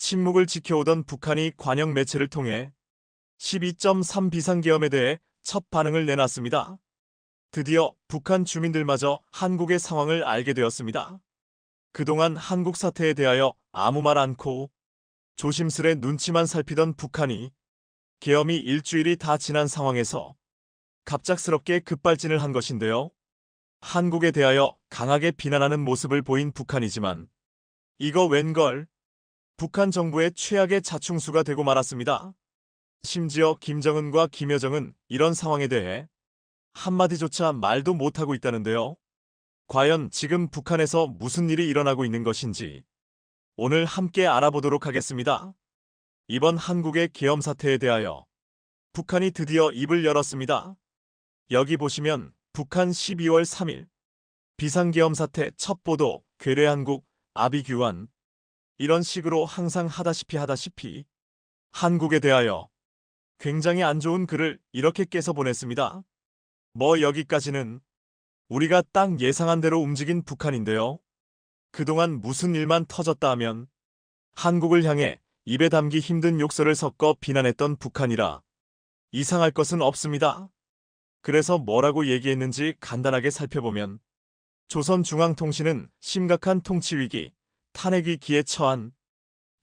침묵을 지켜오던 북한이 관영 매체를 통해 12.3 비상계엄에 대해 첫 반응을 내놨습니다. 드디어 북한 주민들마저 한국의 상황을 알게 되었습니다. 그동안 한국 사태에 대하여 아무 말 않고 조심스레 눈치만 살피던 북한이 계엄이 일주일이 다 지난 상황에서 갑작스럽게 급발진을 한 것인데요. 한국에 대하여 강하게 비난하는 모습을 보인 북한이지만 이거 웬걸? 북한 정부의 최악의 자충수가 되고 말았습니다. 심지어 김정은과 김여정은 이런 상황에 대해 한마디조차 말도 못하고 있다는데요. 과연 지금 북한에서 무슨 일이 일어나고 있는 것인지 오늘 함께 알아보도록 하겠습니다. 이번 한국의 계엄 사태에 대하여 북한이 드디어 입을 열었습니다. 여기 보시면 북한 12월 3일 비상계엄 사태 첫 보도 괴뢰한국 아비규환 이런 식으로 항상 하다시피 한국에 대하여 굉장히 안 좋은 글을 이렇게 깨서 보냈습니다. 뭐 여기까지는 우리가 딱 예상한 대로 움직인 북한인데요. 그동안 무슨 일만 터졌다 하면 한국을 향해 입에 담기 힘든 욕설을 섞어 비난했던 북한이라 이상할 것은 없습니다. 그래서 뭐라고 얘기했는지 간단하게 살펴보면 조선중앙통신은 심각한 통치위기, 탄핵위기에 처한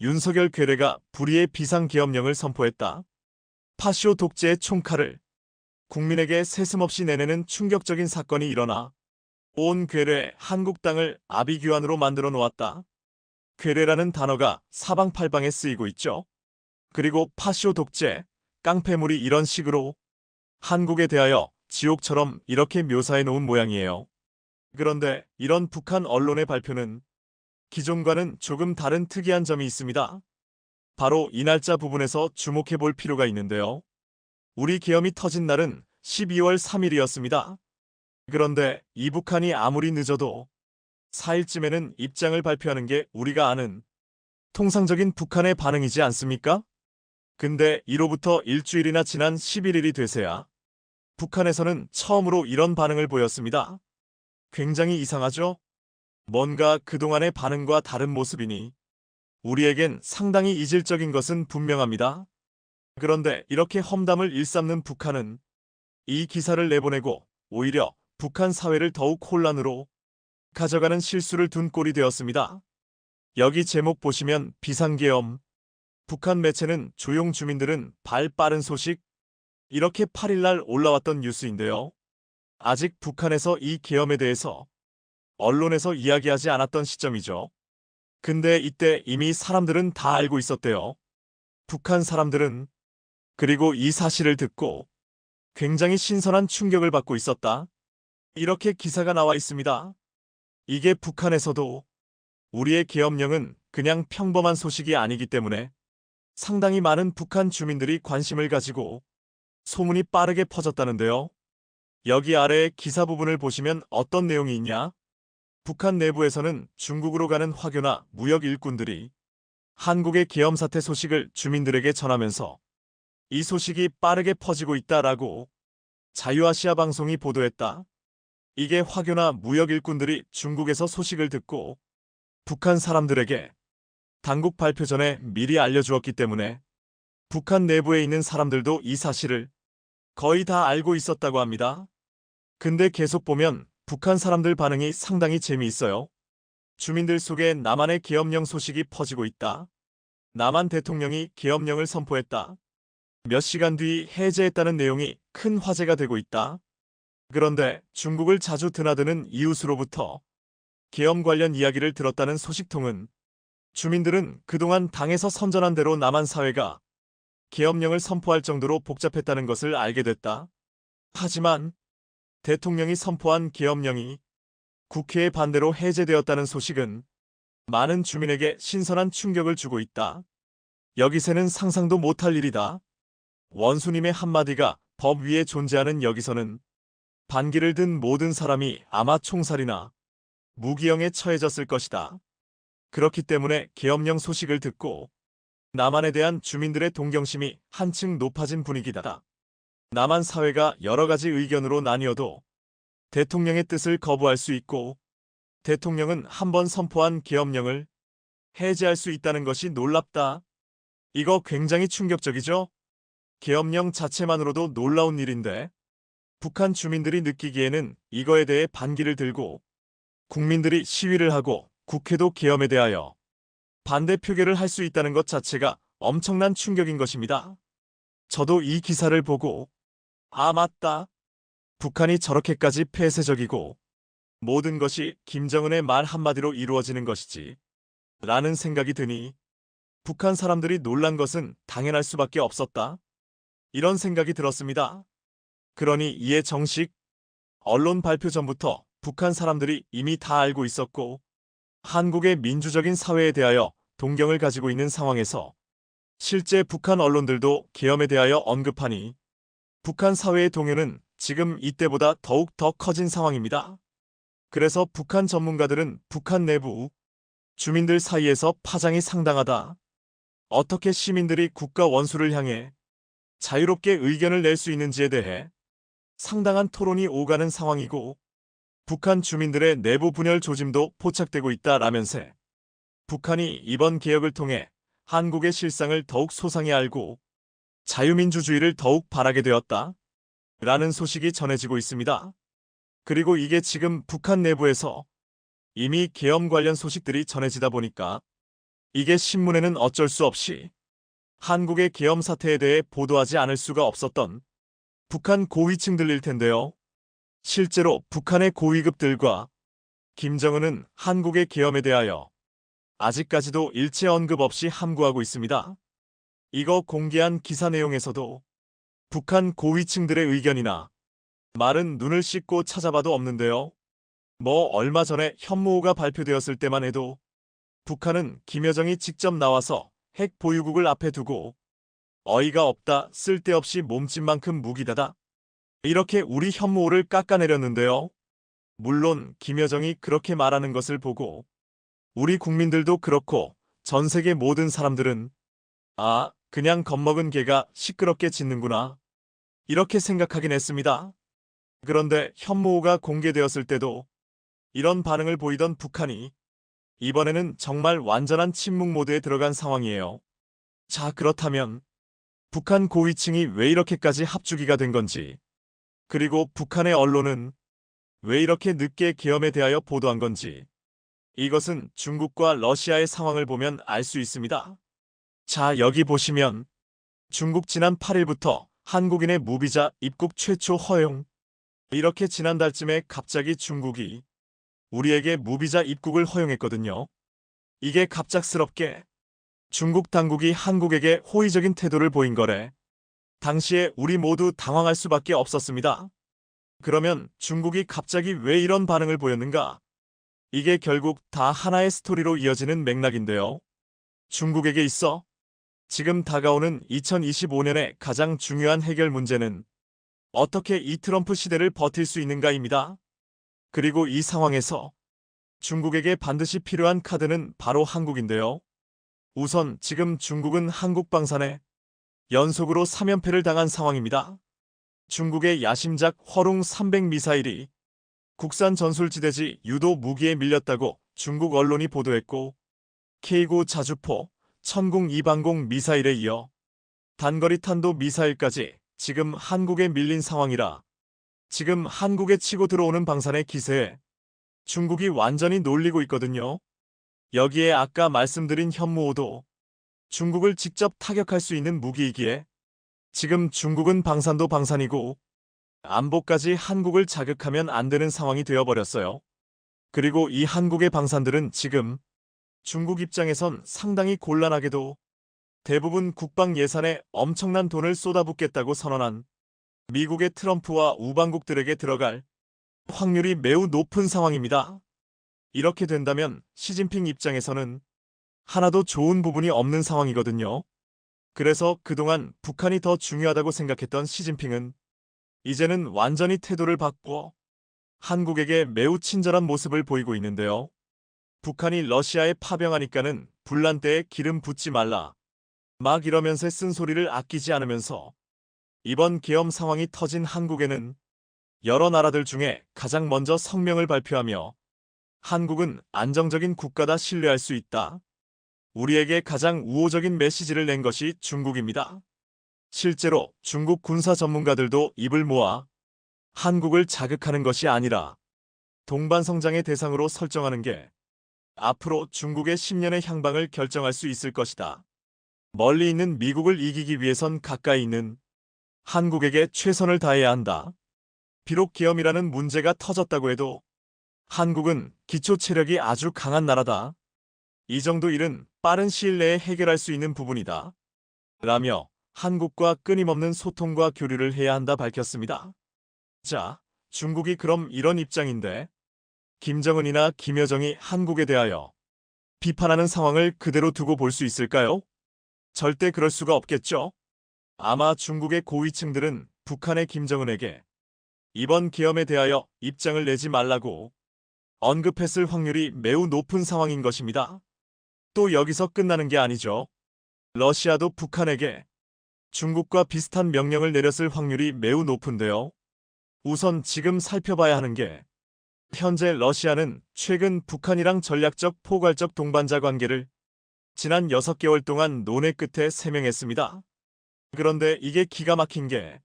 윤석열 괴뢰가 불의의 비상계엄령을 선포했다. 파쇼 독재의 총칼을 국민에게 세슴없이 내내는 충격적인 사건이 일어나 온 괴뢰 한국 땅을 아비규환으로 만들어 놓았다. 괴뢰라는 단어가 사방팔방에 쓰이고 있죠. 그리고 파쇼 독재, 깡패물이 이런 식으로 한국에 대하여 지옥처럼 이렇게 묘사해 놓은 모양이에요. 그런데 이런 북한 언론의 발표는 기존과는 조금 다른 특이한 점이 있습니다. 바로 이 날짜 부분에서 주목해 볼 필요가 있는데요. 우리 계엄이 터진 날은 12월 3일이었습니다. 그런데 이 북한이 아무리 늦어도 4일쯤에는 입장을 발표하는 게 우리가 아는 통상적인 북한의 반응이지 않습니까? 근데 이로부터 일주일이나 지난 11일이 되서야 북한에서는 처음으로 이런 반응을 보였습니다. 굉장히 이상하죠? 뭔가 그동안의 반응과 다른 모습이니 우리에겐 상당히 이질적인 것은 분명합니다. 그런데 이렇게 험담을 일삼는 북한은 이 기사를 내보내고 오히려 북한 사회를 더욱 혼란으로 가져가는 실수를 둔 꼴이 되었습니다. 여기 제목 보시면 비상계엄, 북한 매체는 조용 주민들은 발 빠른 소식 이렇게 8일날 올라왔던 뉴스인데요. 아직 북한에서 이 계엄에 대해서 언론에서 이야기하지 않았던 시점이죠. 근데 이때 이미 사람들은 다 알고 있었대요. 북한 사람들은. 그리고 이 사실을 듣고 굉장히 신선한 충격을 받고 있었다. 이렇게 기사가 나와 있습니다. 이게 북한에서도 우리의 계엄령은 그냥 평범한 소식이 아니기 때문에 상당히 많은 북한 주민들이 관심을 가지고 소문이 빠르게 퍼졌다는데요. 여기 아래의 기사 부분을 보시면 어떤 내용이 있냐? 북한 내부에서는 중국으로 가는 화교나 무역 일꾼들이 한국의 계엄 사태 소식을 주민들에게 전하면서 이 소식이 빠르게 퍼지고 있다라고 자유아시아 방송이 보도했다. 이게 화교나 무역 일꾼들이 중국에서 소식을 듣고 북한 사람들에게 당국 발표 전에 미리 알려주었기 때문에 북한 내부에 있는 사람들도 이 사실을 거의 다 알고 있었다고 합니다. 근데 계속 보면 북한 사람들 반응이 상당히 재미있어요. 주민들 속에 남한의 계엄령 소식이 퍼지고 있다. 남한 대통령이 계엄령을 선포했다. 몇 시간 뒤 해제했다는 내용이 큰 화제가 되고 있다. 그런데 중국을 자주 드나드는 이웃으로부터 계엄 관련 이야기를 들었다는 소식통은 주민들은 그동안 당에서 선전한 대로 남한 사회가 계엄령을 선포할 정도로 복잡했다는 것을 알게 됐다. 하지만 대통령이 선포한 계엄령이 국회의 반대로 해제되었다는 소식은 많은 주민에게 신선한 충격을 주고 있다. 여기서는 상상도 못할 일이다. 원수님의 한마디가 법 위에 존재하는 여기서는 반기를 든 모든 사람이 아마 총살이나 무기형에 처해졌을 것이다. 그렇기 때문에 계엄령 소식을 듣고 남한에 대한 주민들의 동경심이 한층 높아진 분위기다. 남한 사회가 여러 가지 의견으로 나뉘어도 대통령의 뜻을 거부할 수 있고 대통령은 한번 선포한 계엄령을 해제할 수 있다는 것이 놀랍다. 이거 굉장히 충격적이죠? 계엄령 자체만으로도 놀라운 일인데 북한 주민들이 느끼기에는 이거에 대해 반기를 들고 국민들이 시위를 하고 국회도 계엄에 대하여 반대 표결을 할 수 있다는 것 자체가 엄청난 충격인 것입니다. 저도 이 기사를 보고 아 맞다. 북한이 저렇게까지 폐쇄적이고 모든 것이 김정은의 말 한마디로 이루어지는 것이지 라는 생각이 드니 북한 사람들이 놀란 것은 당연할 수밖에 없었다. 이런 생각이 들었습니다. 그러니 이에 정식 언론 발표 전부터 북한 사람들이 이미 다 알고 있었고 한국의 민주적인 사회에 대하여 동경을 가지고 있는 상황에서 실제 북한 언론들도 계엄에 대하여 언급하니 북한 사회의 동요는 지금 이때보다 더욱 더 커진 상황입니다. 그래서 북한 전문가들은 북한 내부 주민들 사이에서 파장이 상당하다. 어떻게 시민들이 국가 원수를 향해 자유롭게 의견을 낼 수 있는지에 대해 상당한 토론이 오가는 상황이고 북한 주민들의 내부 분열 조짐도 포착되고 있다라면서 북한이 이번 개혁을 통해 한국의 실상을 더욱 소상히 알고 자유민주주의를 더욱 바라게 되었다. 라는 소식이 전해지고 있습니다. 그리고 이게 지금 북한 내부에서 이미 계엄 관련 소식들이 전해지다 보니까 이게 신문에는 어쩔 수 없이 한국의 계엄 사태에 대해 보도하지 않을 수가 없었던 북한 고위층들일 텐데요. 실제로 북한의 고위급들과 김정은은 한국의 계엄에 대하여 아직까지도 일체 언급 없이 함구하고 있습니다. 이거 공개한 기사 내용에서도 북한 고위층들의 의견이나 말은 눈을 씻고 찾아봐도 없는데요. 뭐 얼마 전에 현무호가 발표되었을 때만 해도 북한은 김여정이 직접 나와서 핵 보유국을 앞에 두고 어이가 없다, 쓸데없이 몸집만큼 무기다다 이렇게 우리 현무호를 깎아내렸는데요. 물론 김여정이 그렇게 말하는 것을 보고 우리 국민들도 그렇고 전 세계 모든 사람들은 아, 그냥 겁먹은 개가 시끄럽게 짖는구나 이렇게 생각하긴 했습니다. 그런데 현무호가 공개되었을 때도 이런 반응을 보이던 북한이 이번에는 정말 완전한 침묵 모드에 들어간 상황이에요. 자, 그렇다면 북한 고위층이 왜 이렇게까지 합주기가 된 건지, 그리고 북한의 언론은 왜 이렇게 늦게 계엄에 대하여 보도한 건지, 이것은 중국과 러시아의 상황을 보면 알 수 있습니다. 자, 여기 보시면 중국 지난 8일부터 한국인의 무비자 입국 최초 허용, 이렇게 지난달쯤에 갑자기 중국이 우리에게 무비자 입국을 허용했거든요. 이게 갑작스럽게 중국 당국이 한국에게 호의적인 태도를 보인 거래. 당시에 우리 모두 당황할 수밖에 없었습니다. 그러면 중국이 갑자기 왜 이런 반응을 보였는가? 이게 결국 다 하나의 스토리로 이어지는 맥락인데요. 중국에게 있어 지금 다가오는 2025년의 가장 중요한 해결 문제는 어떻게 이 트럼프 시대를 버틸 수 있는가입니다. 그리고 이 상황에서 중국에게 반드시 필요한 카드는 바로 한국인데요. 우선 지금 중국은 한국 방산에 연속으로 3연패를 당한 상황입니다. 중국의 야심작 화룡 300 미사일이 국산 전술지대지 유도 무기에 밀렸다고 중국 언론이 보도했고 K9 자주포, 천궁 이방공 미사일에 이어 단거리 탄도 미사일까지 지금 한국에 밀린 상황이라 지금 한국에 치고 들어오는 방산의 기세에 중국이 완전히 놀리고 있거든요. 여기에 아까 말씀드린 현무호도 중국을 직접 타격할 수 있는 무기이기에 지금 중국은 방산도 방산이고 안보까지 한국을 자극하면 안 되는 상황이 되어버렸어요. 그리고 이 한국의 방산들은 지금 중국 입장에선 상당히 곤란하게도 대부분 국방 예산에 엄청난 돈을 쏟아붓겠다고 선언한 미국의 트럼프와 우방국들에게 들어갈 확률이 매우 높은 상황입니다. 이렇게 된다면 시진핑 입장에서는 하나도 좋은 부분이 없는 상황이거든요. 그래서 그동안 북한이 더 중요하다고 생각했던 시진핑은 이제는 완전히 태도를 바꾸어 한국에게 매우 친절한 모습을 보이고 있는데요. 북한이 러시아에 파병하니까는 불난대에 기름 붓지 말라. 막 이러면서 쓴소리를 아끼지 않으면서 이번 계엄 상황이 터진 한국에는 여러 나라들 중에 가장 먼저 성명을 발표하며 한국은 안정적인 국가다 신뢰할 수 있다. 우리에게 가장 우호적인 메시지를 낸 것이 중국입니다. 실제로 중국 군사 전문가들도 입을 모아 한국을 자극하는 것이 아니라 동반 성장의 대상으로 설정하는 게 앞으로 중국의 10년의 향방을 결정할 수 있을 것이다. 멀리 있는 미국을 이기기 위해선 가까이 있는 한국에게 최선을 다해야 한다. 비록 계엄이라는 문제가 터졌다고 해도 한국은 기초 체력이 아주 강한 나라다. 이 정도 일은 빠른 시일 내에 해결할 수 있는 부분이다. 라며 한국과 끊임없는 소통과 교류를 해야 한다 밝혔습니다. 자, 중국이 그럼 이런 입장인데 김정은이나 김여정이 한국에 대하여 비판하는 상황을 그대로 두고 볼 수 있을까요? 절대 그럴 수가 없겠죠. 아마 중국의 고위층들은 북한의 김정은에게 이번 계엄에 대하여 입장을 내지 말라고 언급했을 확률이 매우 높은 상황인 것입니다. 또 여기서 끝나는 게 아니죠. 러시아도 북한에게 중국과 비슷한 명령을 내렸을 확률이 매우 높은데요. 우선 지금 살펴봐야 하는 게 현재 러시아는 최근 북한이랑 전략적 포괄적 동반자 관계를 지난 6개월 동안 논의 끝에 세명했습니다. 그런데 이게 기가 막힌 게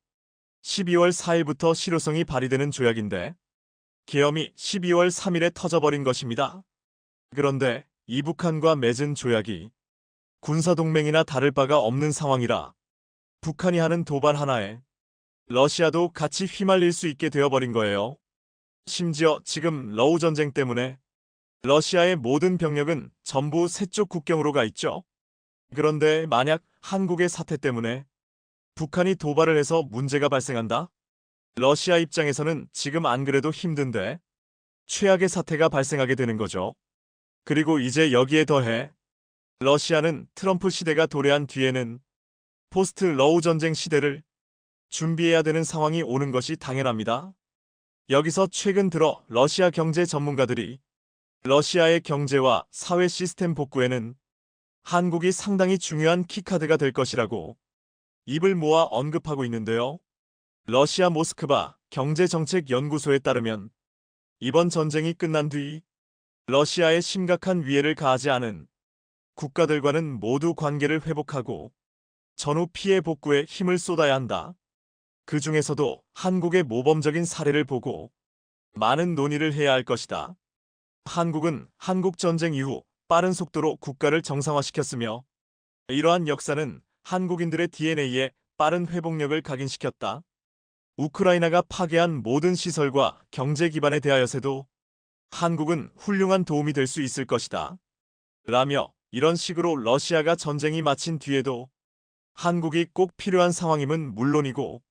12월 4일부터 실효성이 발휘되는 조약인데 계엄이 12월 3일에 터져버린 것입니다. 그런데 이 북한과 맺은 조약이 군사동맹이나 다를 바가 없는 상황이라 북한이 하는 도발 하나에 러시아도 같이 휘말릴 수 있게 되어버린 거예요. 심지어 지금 러우 전쟁 때문에 러시아의 모든 병력은 전부 서쪽 국경으로 가 있죠. 그런데 만약 한국의 사태 때문에 북한이 도발을 해서 문제가 발생한다? 러시아 입장에서는 지금 안 그래도 힘든데 최악의 사태가 발생하게 되는 거죠. 그리고 이제 여기에 더해 러시아는 트럼프 시대가 도래한 뒤에는 포스트 러우 전쟁 시대를 준비해야 되는 상황이 오는 것이 당연합니다. 여기서 최근 들어 러시아 경제 전문가들이 러시아의 경제와 사회 시스템 복구에는 한국이 상당히 중요한 키카드가 될 것이라고 입을 모아 언급하고 있는데요. 러시아 모스크바 경제정책연구소에 따르면 이번 전쟁이 끝난 뒤 러시아에 심각한 위해를 가하지 않은 국가들과는 모두 관계를 회복하고 전후 피해 복구에 힘을 쏟아야 한다. 그 중에서도 한국의 모범적인 사례를 보고 많은 논의를 해야 할 것이다. 한국은 한국전쟁 이후 빠른 속도로 국가를 정상화시켰으며 이러한 역사는 한국인들의 DNA에 빠른 회복력을 각인시켰다. 우크라이나가 파괴한 모든 시설과 경제 기반에 대하여서도 한국은 훌륭한 도움이 될 수 있을 것이다. 라며 이런 식으로 러시아가 전쟁이 마친 뒤에도 한국이 꼭 필요한 상황임은 물론이고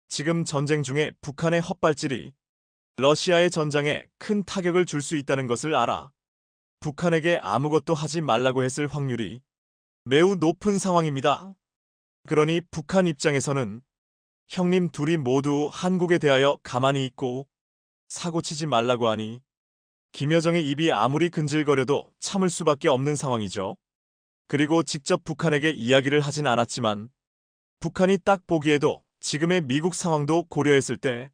지금 전쟁 중에 북한의 헛발질이 러시아의 전장에 큰 타격을 줄 수 있다는 것을 알아 북한에게 아무것도 하지 말라고 했을 확률이 매우 높은 상황입니다. 그러니 북한 입장에서는 형님 둘이 모두 한국에 대하여 가만히 있고 사고치지 말라고 하니 김여정의 입이 아무리 근질거려도 참을 수밖에 없는 상황이죠. 그리고 직접 북한에게 이야기를 하진 않았지만 북한이 딱 보기에도 지금의 미국 상황도 고려했을 때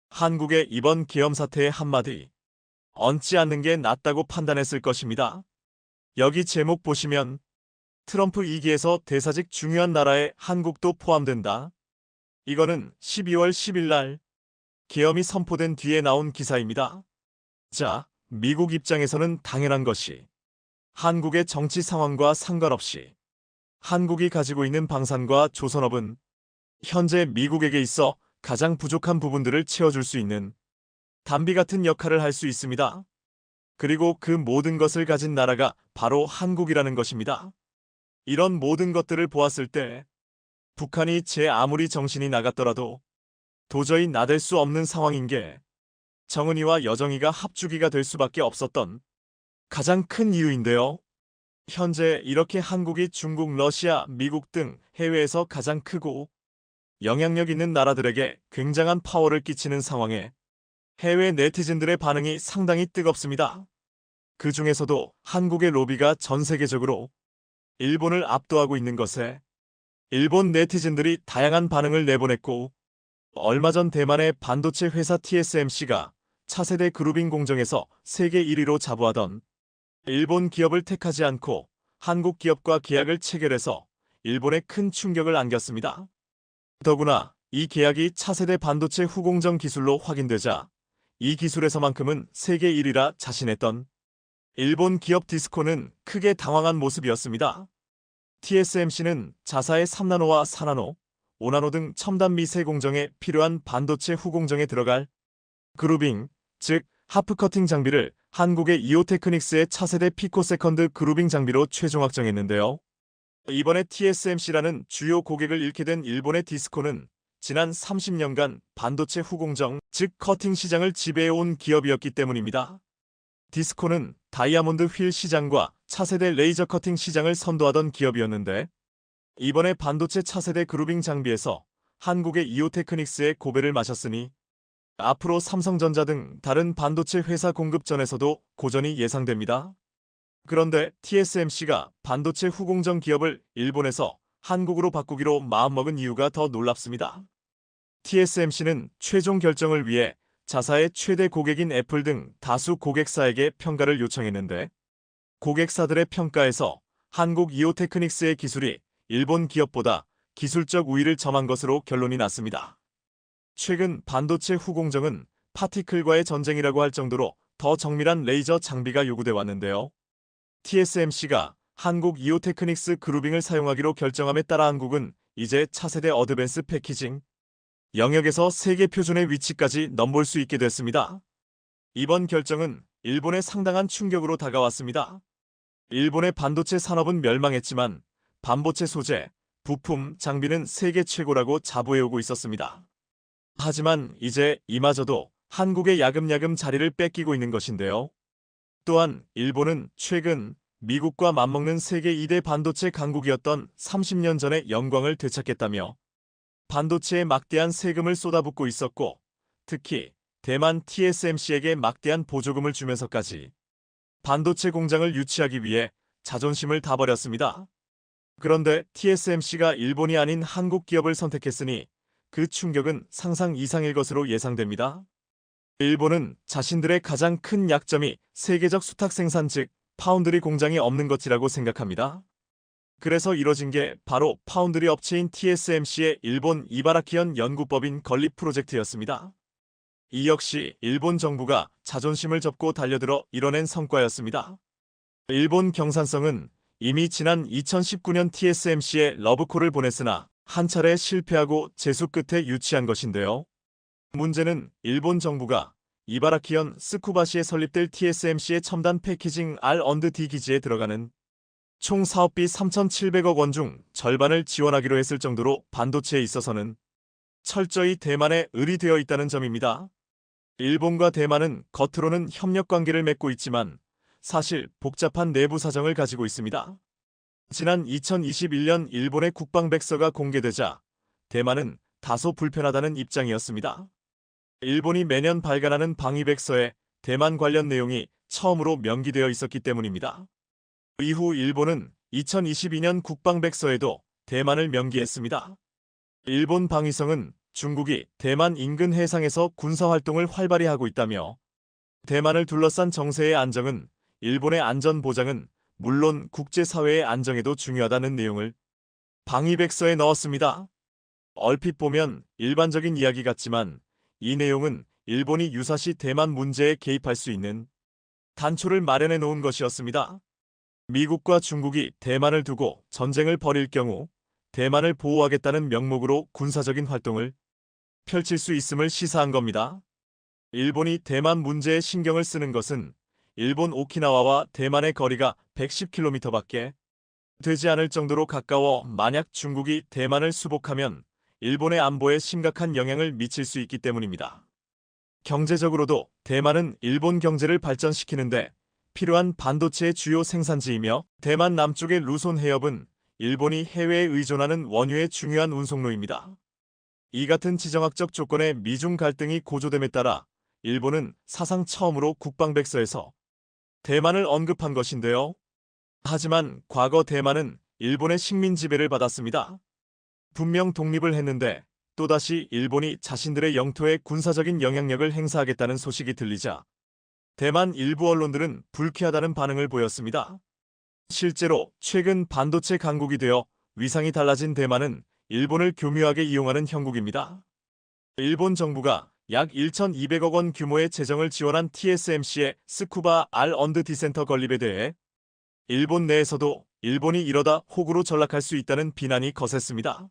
한국의 이번 계엄 사태의 한마디 얹지 않는 게 낫다고 판단했을 것입니다. 여기 제목 보시면 트럼프 2기에서 대사직 중요한 나라에 한국도 포함된다. 이거는 12월 10일 날 계엄이 선포된 뒤에 나온 기사입니다. 자, 미국 입장에서는 당연한 것이 한국의 정치 상황과 상관없이 한국이 가지고 있는 방산과 조선업은 현재 미국에게 있어 가장 부족한 부분들을 채워줄 수 있는 담비 같은 역할을 할 수 있습니다. 그리고 그 모든 것을 가진 나라가 바로 한국이라는 것입니다. 이런 모든 것들을 보았을 때 북한이 제 아무리 정신이 나갔더라도 도저히 나댈 수 없는 상황인 게 정은이와 여정이가 합주기가 될 수밖에 없었던 가장 큰 이유인데요. 현재 이렇게 한국이 중국, 러시아, 미국 등 해외에서 가장 크고 영향력 있는 나라들에게 굉장한 파워를 끼치는 상황에 해외 네티즌들의 반응이 상당히 뜨겁습니다. 그 중에서도 한국의 로비가 전 세계적으로 일본을 압도하고 있는 것에 일본 네티즌들이 다양한 반응을 내보냈고 얼마 전 대만의 반도체 회사 TSMC가 차세대 그룹인 공정에서 세계 1위로 자부하던 일본 기업을 택하지 않고 한국 기업과 계약을 체결해서 일본에 큰 충격을 안겼습니다. 더구나 이 계약이 차세대 반도체 후공정 기술로 확인되자 이 기술에서만큼은 세계 1위라 자신했던 일본 기업 디스코는 크게 당황한 모습이었습니다. TSMC는 자사의 3나노와 4나노, 5나노 등 첨단 미세 공정에 필요한 반도체 후공정에 들어갈 그루빙, 즉 하프 커팅 장비를 한국의 이오테크닉스의 차세대 피코세컨드 그루빙 장비로 최종 확정했는데요. 이번에 TSMC라는 주요 고객을 잃게 된 일본의 디스코는 지난 30년간 반도체 후공정, 즉 커팅 시장을 지배해온 기업이었기 때문입니다. 디스코는 다이아몬드 휠 시장과 차세대 레이저 커팅 시장을 선도하던 기업이었는데 이번에 반도체 차세대 그루빙 장비에서 한국의 이오테크닉스의 고배를 마셨으니 앞으로 삼성전자 등 다른 반도체 회사 공급전에서도 고전이 예상됩니다. 그런데 TSMC가 반도체 후공정 기업을 일본에서 한국으로 바꾸기로 마음먹은 이유가 더 놀랍습니다. TSMC는 최종 결정을 위해 자사의 최대 고객인 애플 등 다수 고객사에게 평가를 요청했는데 고객사들의 평가에서 한국 이오테크닉스의 기술이 일본 기업보다 기술적 우위를 점한 것으로 결론이 났습니다. 최근 반도체 후공정은 파티클과의 전쟁이라고 할 정도로 더 정밀한 레이저 장비가 요구돼 왔는데요. TSMC가 한국 이오테크닉스 그루빙을 사용하기로 결정함에 따라 한국은 이제 차세대 어드밴스 패키징 영역에서 세계 표준의 위치까지 넘볼 수 있게 됐습니다. 이번 결정은 일본에 상당한 충격으로 다가왔습니다. 일본의 반도체 산업은 멸망했지만 반도체 소재, 부품, 장비는 세계 최고라고 자부해오고 있었습니다. 하지만 이제 이마저도 한국의 야금야금 자리를 뺏기고 있는 것인데요. 또한 일본은 최근 미국과 맞먹는 세계 2대 반도체 강국이었던 30년 전의 영광을 되찾겠다며 반도체에 막대한 세금을 쏟아붓고 있었고 특히 대만 TSMC에게 막대한 보조금을 주면서까지 반도체 공장을 유치하기 위해 자존심을 다 버렸습니다. 그런데 TSMC가 일본이 아닌 한국 기업을 선택했으니 그 충격은 상상 이상일 것으로 예상됩니다. 일본은 자신들의 가장 큰 약점이 세계적 수탁 생산 즉 파운드리 공장이 없는 것이라고 생각합니다. 그래서 이뤄진 게 바로 파운드리 업체인 TSMC의 일본 이바라키현 연구법인 건립 프로젝트였습니다. 이 역시 일본 정부가 자존심을 접고 달려들어 이뤄낸 성과였습니다. 일본 경산성은 이미 지난 2019년 TSMC에 러브콜을 보냈으나 한 차례 실패하고 재수 끝에 유치한 것인데요. 문제는 일본 정부가 이바라키현 스쿠바시에 설립될 TSMC의 첨단 패키징 R&D 기지에 들어가는 총 사업비 3,700억 원 중 절반을 지원하기로 했을 정도로 반도체에 있어서는 철저히 대만에 의리되어 있다는 점입니다. 일본과 대만은 겉으로는 협력 관계를 맺고 있지만 사실 복잡한 내부 사정을 가지고 있습니다. 지난 2021년 일본의 국방백서가 공개되자 대만은 다소 불편하다는 입장이었습니다. 일본이 매년 발간하는 방위백서에 대만 관련 내용이 처음으로 명기되어 있었기 때문입니다. 이후 일본은 2022년 국방백서에도 대만을 명기했습니다. 일본 방위성은 중국이 대만 인근 해상에서 군사활동을 활발히 하고 있다며 대만을 둘러싼 정세의 안정은 일본의 안전 보장은 물론 국제사회의 안정에도 중요하다는 내용을 방위백서에 넣었습니다. 얼핏 보면 일반적인 이야기 같지만 이 내용은 일본이 유사시 대만 문제에 개입할 수 있는 단초를 마련해 놓은 것이었습니다. 미국과 중국이 대만을 두고 전쟁을 벌일 경우 대만을 보호하겠다는 명목으로 군사적인 활동을 펼칠 수 있음을 시사한 겁니다. 일본이 대만 문제에 신경을 쓰는 것은 일본 오키나와와 대만의 거리가 110km밖에 되지 않을 정도로 가까워 만약 중국이 대만을 수복하면 일본의 안보에 심각한 영향을 미칠 수 있기 때문입니다. 경제적으로도 대만은 일본 경제를 발전시키는데 필요한 반도체의 주요 생산지이며 대만 남쪽의 루손 해협은 일본이 해외에 의존하는 원유의 중요한 운송로입니다. 이 같은 지정학적 조건의 미중 갈등이 고조됨에 따라 일본은 사상 처음으로 국방백서에서 대만을 언급한 것인데요. 하지만 과거 대만은 일본의 식민 지배를 받았습니다. 분명 독립을 했는데 또다시 일본이 자신들의 영토에 군사적인 영향력을 행사하겠다는 소식이 들리자 대만 일부 언론들은 불쾌하다는 반응을 보였습니다. 실제로 최근 반도체 강국이 되어 위상이 달라진 대만은 일본을 교묘하게 이용하는 형국입니다. 일본 정부가 약 1,200억 원 규모의 재정을 지원한 TSMC의 스쿠바 R&D 센터 건립에 대해 일본 내에서도 일본이 이러다 호구로 전락할 수 있다는 비난이 거셌습니다.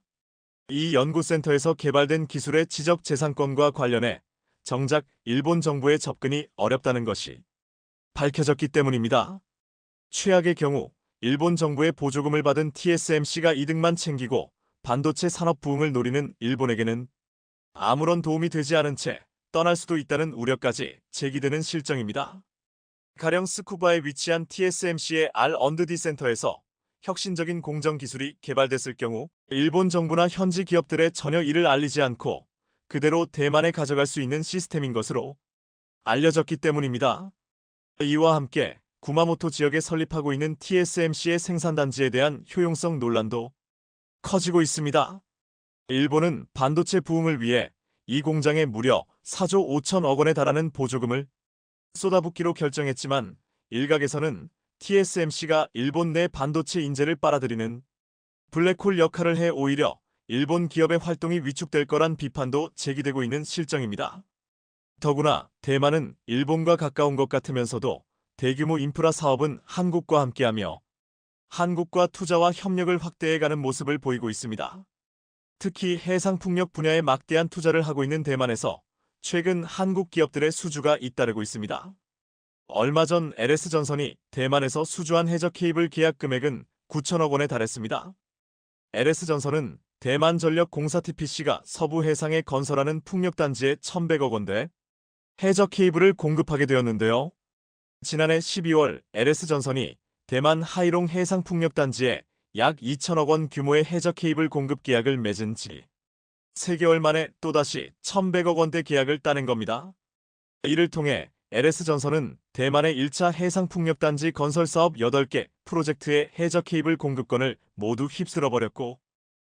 이 연구센터에서 개발된 기술의 지적재산권과 관련해 정작 일본 정부의 접근이 어렵다는 것이 밝혀졌기 때문입니다. 최악의 경우 일본 정부의 보조금을 받은 TSMC가 이득만 챙기고 반도체 산업 부흥을 노리는 일본에게는 아무런 도움이 되지 않은 채 떠날 수도 있다는 우려까지 제기되는 실정입니다. 가령 스쿠바에 위치한 TSMC의 R&D 센터에서 혁신적인 공정 기술이 개발됐을 경우 일본 정부나 현지 기업들에 전혀 이를 알리지 않고 그대로 대만에 가져갈 수 있는 시스템인 것으로 알려졌기 때문입니다. 이와 함께 구마모토 지역에 설립하고 있는 TSMC의 생산단지에 대한 효용성 논란도 커지고 있습니다. 일본은 반도체 부흥을 위해 이 공장에 무려 4조 5천억 원에 달하는 보조금을 쏟아붓기로 결정했지만 일각에서는 TSMC가 일본 내 반도체 인재를 빨아들이는 블랙홀 역할을 해 오히려 일본 기업의 활동이 위축될 거란 비판도 제기되고 있는 실정입니다. 더구나 대만은 일본과 가까운 것 같으면서도 대규모 인프라 사업은 한국과 함께하며 한국과 투자와 협력을 확대해가는 모습을 보이고 있습니다. 특히 해상풍력 분야에 막대한 투자를 하고 있는 대만에서 최근 한국 기업들의 수주가 잇따르고 있습니다. 얼마 전 LS전선이 대만에서 수주한 해저 케이블 계약 금액은 9천억 원에 달했습니다. LS전선은 대만전력공사 TPC가 서부 해상에 건설하는 풍력단지에 1,100억 원대 해저 케이블을 공급하게 되었는데요. 지난해 12월 LS전선이 대만 하이롱 해상풍력단지에 약 2천억 원 규모의 해저 케이블 공급 계약을 맺은 지 3개월 만에 또다시 1,100억 원대 계약을 따낸 겁니다. 이를 통해 LS전선은 대만의 1차 해상풍력단지 건설 사업 8개 프로젝트의 해저 케이블 공급권을 모두 휩쓸어버렸고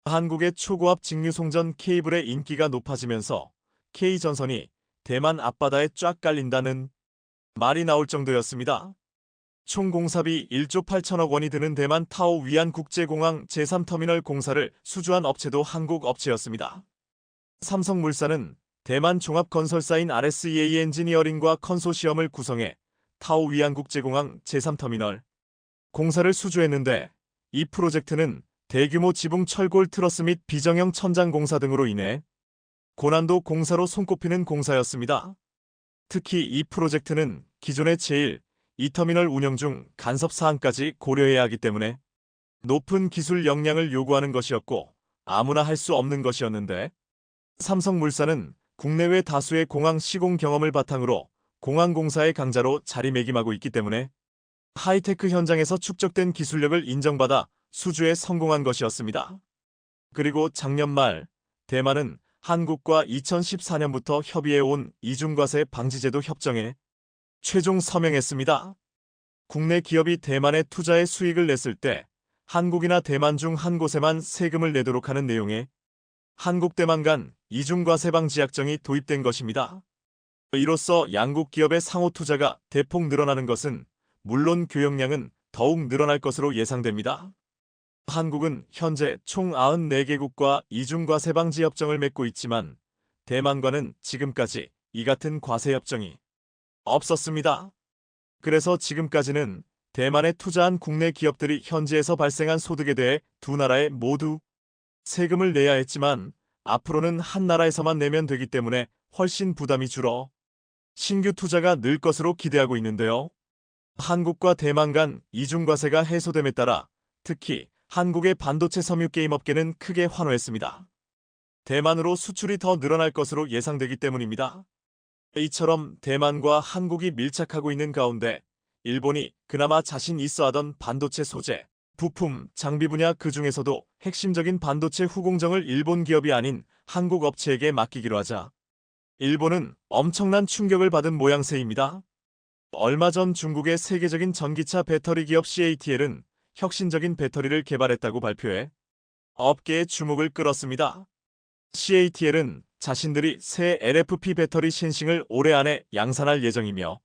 한국의 초고압 직류송전 케이블의 인기가 높아지면서 K전선이 대만 앞바다에 쫙 깔린다는 말이 나올 정도였습니다. 총 공사비 1조 8천억 원이 드는 대만 타오 위안국제공항 제3터미널 공사를 수주한 업체도 한국 업체였습니다. 삼성물산은 대만 종합건설사인 RSEA 엔지니어링과 컨소시엄을 구성해 타오 위안국제공항 제3터미널 공사를 수주했는데 이 프로젝트는 대규모 지붕 철골 트러스 및 비정형 천장 공사 등으로 인해 고난도 공사로 손꼽히는 공사였습니다. 특히 이 프로젝트는 기존의 제1, 2터미널 운영 중 간섭 사항까지 고려해야 하기 때문에 높은 기술 역량을 요구하는 것이었고 아무나 할 수 없는 것이었는데 삼성물산은 국내외 다수의 공항 시공 경험을 바탕으로 공항공사의 강자로 자리매김하고 있기 때문에 하이테크 현장에서 축적된 기술력을 인정받아 수주에 성공한 것이었습니다. 그리고 작년 말 대만은 한국과 2014년부터 협의해온 이중과세 방지제도 협정에 최종 서명했습니다. 국내 기업이 대만에 투자에 수익을 냈을 때 한국이나 대만 중 한 곳에만 세금을 내도록 하는 내용의 한국-대만 간 이중과세 방지 약정이 도입된 것입니다. 이로써 양국 기업의 상호 투자가 대폭 늘어나는 것은 물론 교역량은 더욱 늘어날 것으로 예상됩니다. 한국은 현재 총 94개국과 이중과세 방지 협정을 맺고 있지만 대만과는 지금까지 이 같은 과세 협정이 없었습니다. 그래서 지금까지는 대만에 투자한 국내 기업들이 현지에서 발생한 소득에 대해 두 나라에 모두 세금을 내야 했지만 앞으로는 한 나라에서만 내면 되기 때문에 훨씬 부담이 줄어 신규 투자가 늘 것으로 기대하고 있는데요. 한국과 대만 간 이중과세가 해소됨에 따라 특히 한국의 반도체 섬유 게임 업계는 크게 환호했습니다. 대만으로 수출이 더 늘어날 것으로 예상되기 때문입니다. 이처럼 대만과 한국이 밀착하고 있는 가운데 일본이 그나마 자신 있어 하던 반도체 소재, 부품, 장비 분야 그 중에서도 핵심적인 반도체 후공정을 일본 기업이 아닌 한국 업체에게 맡기기로 하자 일본은 엄청난 충격을 받은 모양새입니다. 얼마 전 중국의 세계적인 전기차 배터리 기업 CATL은 혁신적인 배터리를 개발했다고 발표해 업계의 주목을 끌었습니다. CATL은 자신들이 새 LFP 배터리 신싱을 올해 안에 양산할 예정이며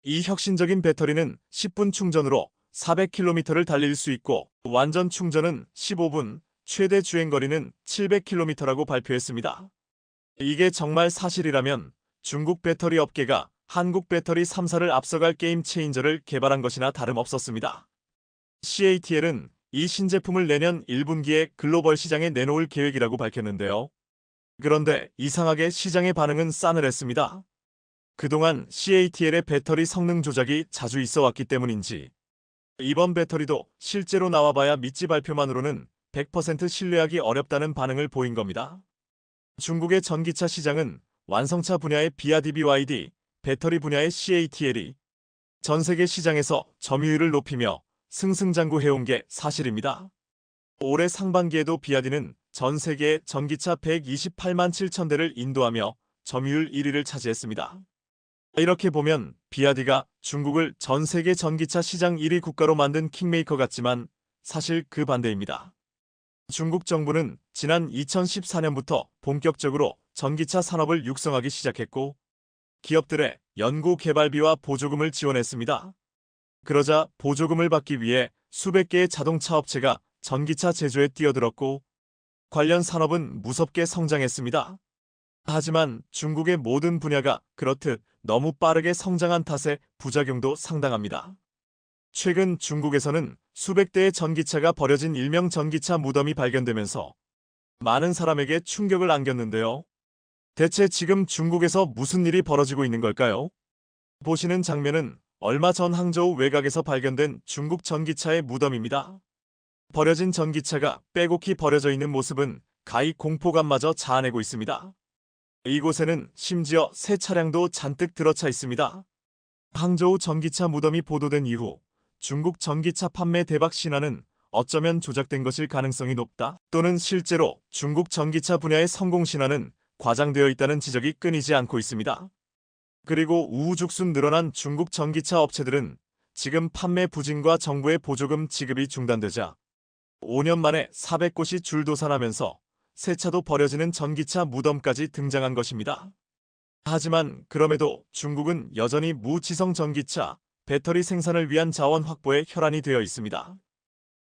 이 혁신적인 배터리는 10분 충전으로 400km를 달릴 수 있고 완전 충전은 15분, 최대 주행거리는 700km라고 발표했습니다. 이게 정말 사실이라면 중국 배터리 업계가 한국 배터리 3사를 앞서갈 게임 체인저를 개발한 것이나 다름없었습니다. CATL은 이 신제품을 내년 1분기에 글로벌 시장에 내놓을 계획이라고 밝혔는데요. 그런데 이상하게 시장의 반응은 싸늘했습니다. 그동안 CATL의 배터리 성능 조작이 자주 있어 왔기 때문인지 이번 배터리도 실제로 나와봐야 믿지 발표만으로는 100% 신뢰하기 어렵다는 반응을 보인 겁니다. 중국의 전기차 시장은 완성차 분야의 BYD, 배터리 분야의 CATL이 전 세계 시장에서 점유율을 높이며 승승장구해온 게 사실입니다. 올해 상반기에도 BYD는 전 세계 전기차 128만 7천 대를 인도하며 점유율 1위를 차지했습니다. 이렇게 보면 BYD가 중국을 전 세계 전기차 시장 1위 국가로 만든 킹메이커 같지만 사실 그 반대입니다. 중국 정부는 지난 2014년부터 본격적으로 전기차 산업을 육성하기 시작했고 기업들의 연구 개발비와 보조금을 지원했습니다. 그러자 보조금을 받기 위해 수백 개의 자동차 업체가 전기차 제조에 뛰어들었고 관련 산업은 무섭게 성장했습니다. 하지만 중국의 모든 분야가 그렇듯 너무 빠르게 성장한 탓에 부작용도 상당합니다. 최근 중국에서는 수백 대의 전기차가 버려진 일명 전기차 무덤이 발견되면서 많은 사람에게 충격을 안겼는데요. 대체 지금 중국에서 무슨 일이 벌어지고 있는 걸까요? 보시는 장면은 얼마 전 항저우 외곽에서 발견된 중국 전기차의 무덤입니다. 버려진 전기차가 빼곡히 버려져 있는 모습은 가히 공포감마저 자아내고 있습니다. 이곳에는 심지어 새 차량도 잔뜩 들어차 있습니다. 항저우 전기차 무덤이 보도된 이후 중국 전기차 판매 대박 신화는 어쩌면 조작된 것일 가능성이 높다 또는 실제로 중국 전기차 분야의 성공 신화는 과장되어 있다는 지적이 끊이지 않고 있습니다. 그리고 우후죽순 늘어난 중국 전기차 업체들은 지금 판매 부진과 정부의 보조금 지급이 중단되자 5년 만에 400곳이 줄도산하면서 새 차도 버려지는 전기차 무덤까지 등장한 것입니다. 하지만 그럼에도 중국은 여전히 무지성 전기차, 배터리 생산을 위한 자원 확보에 혈안이 되어 있습니다.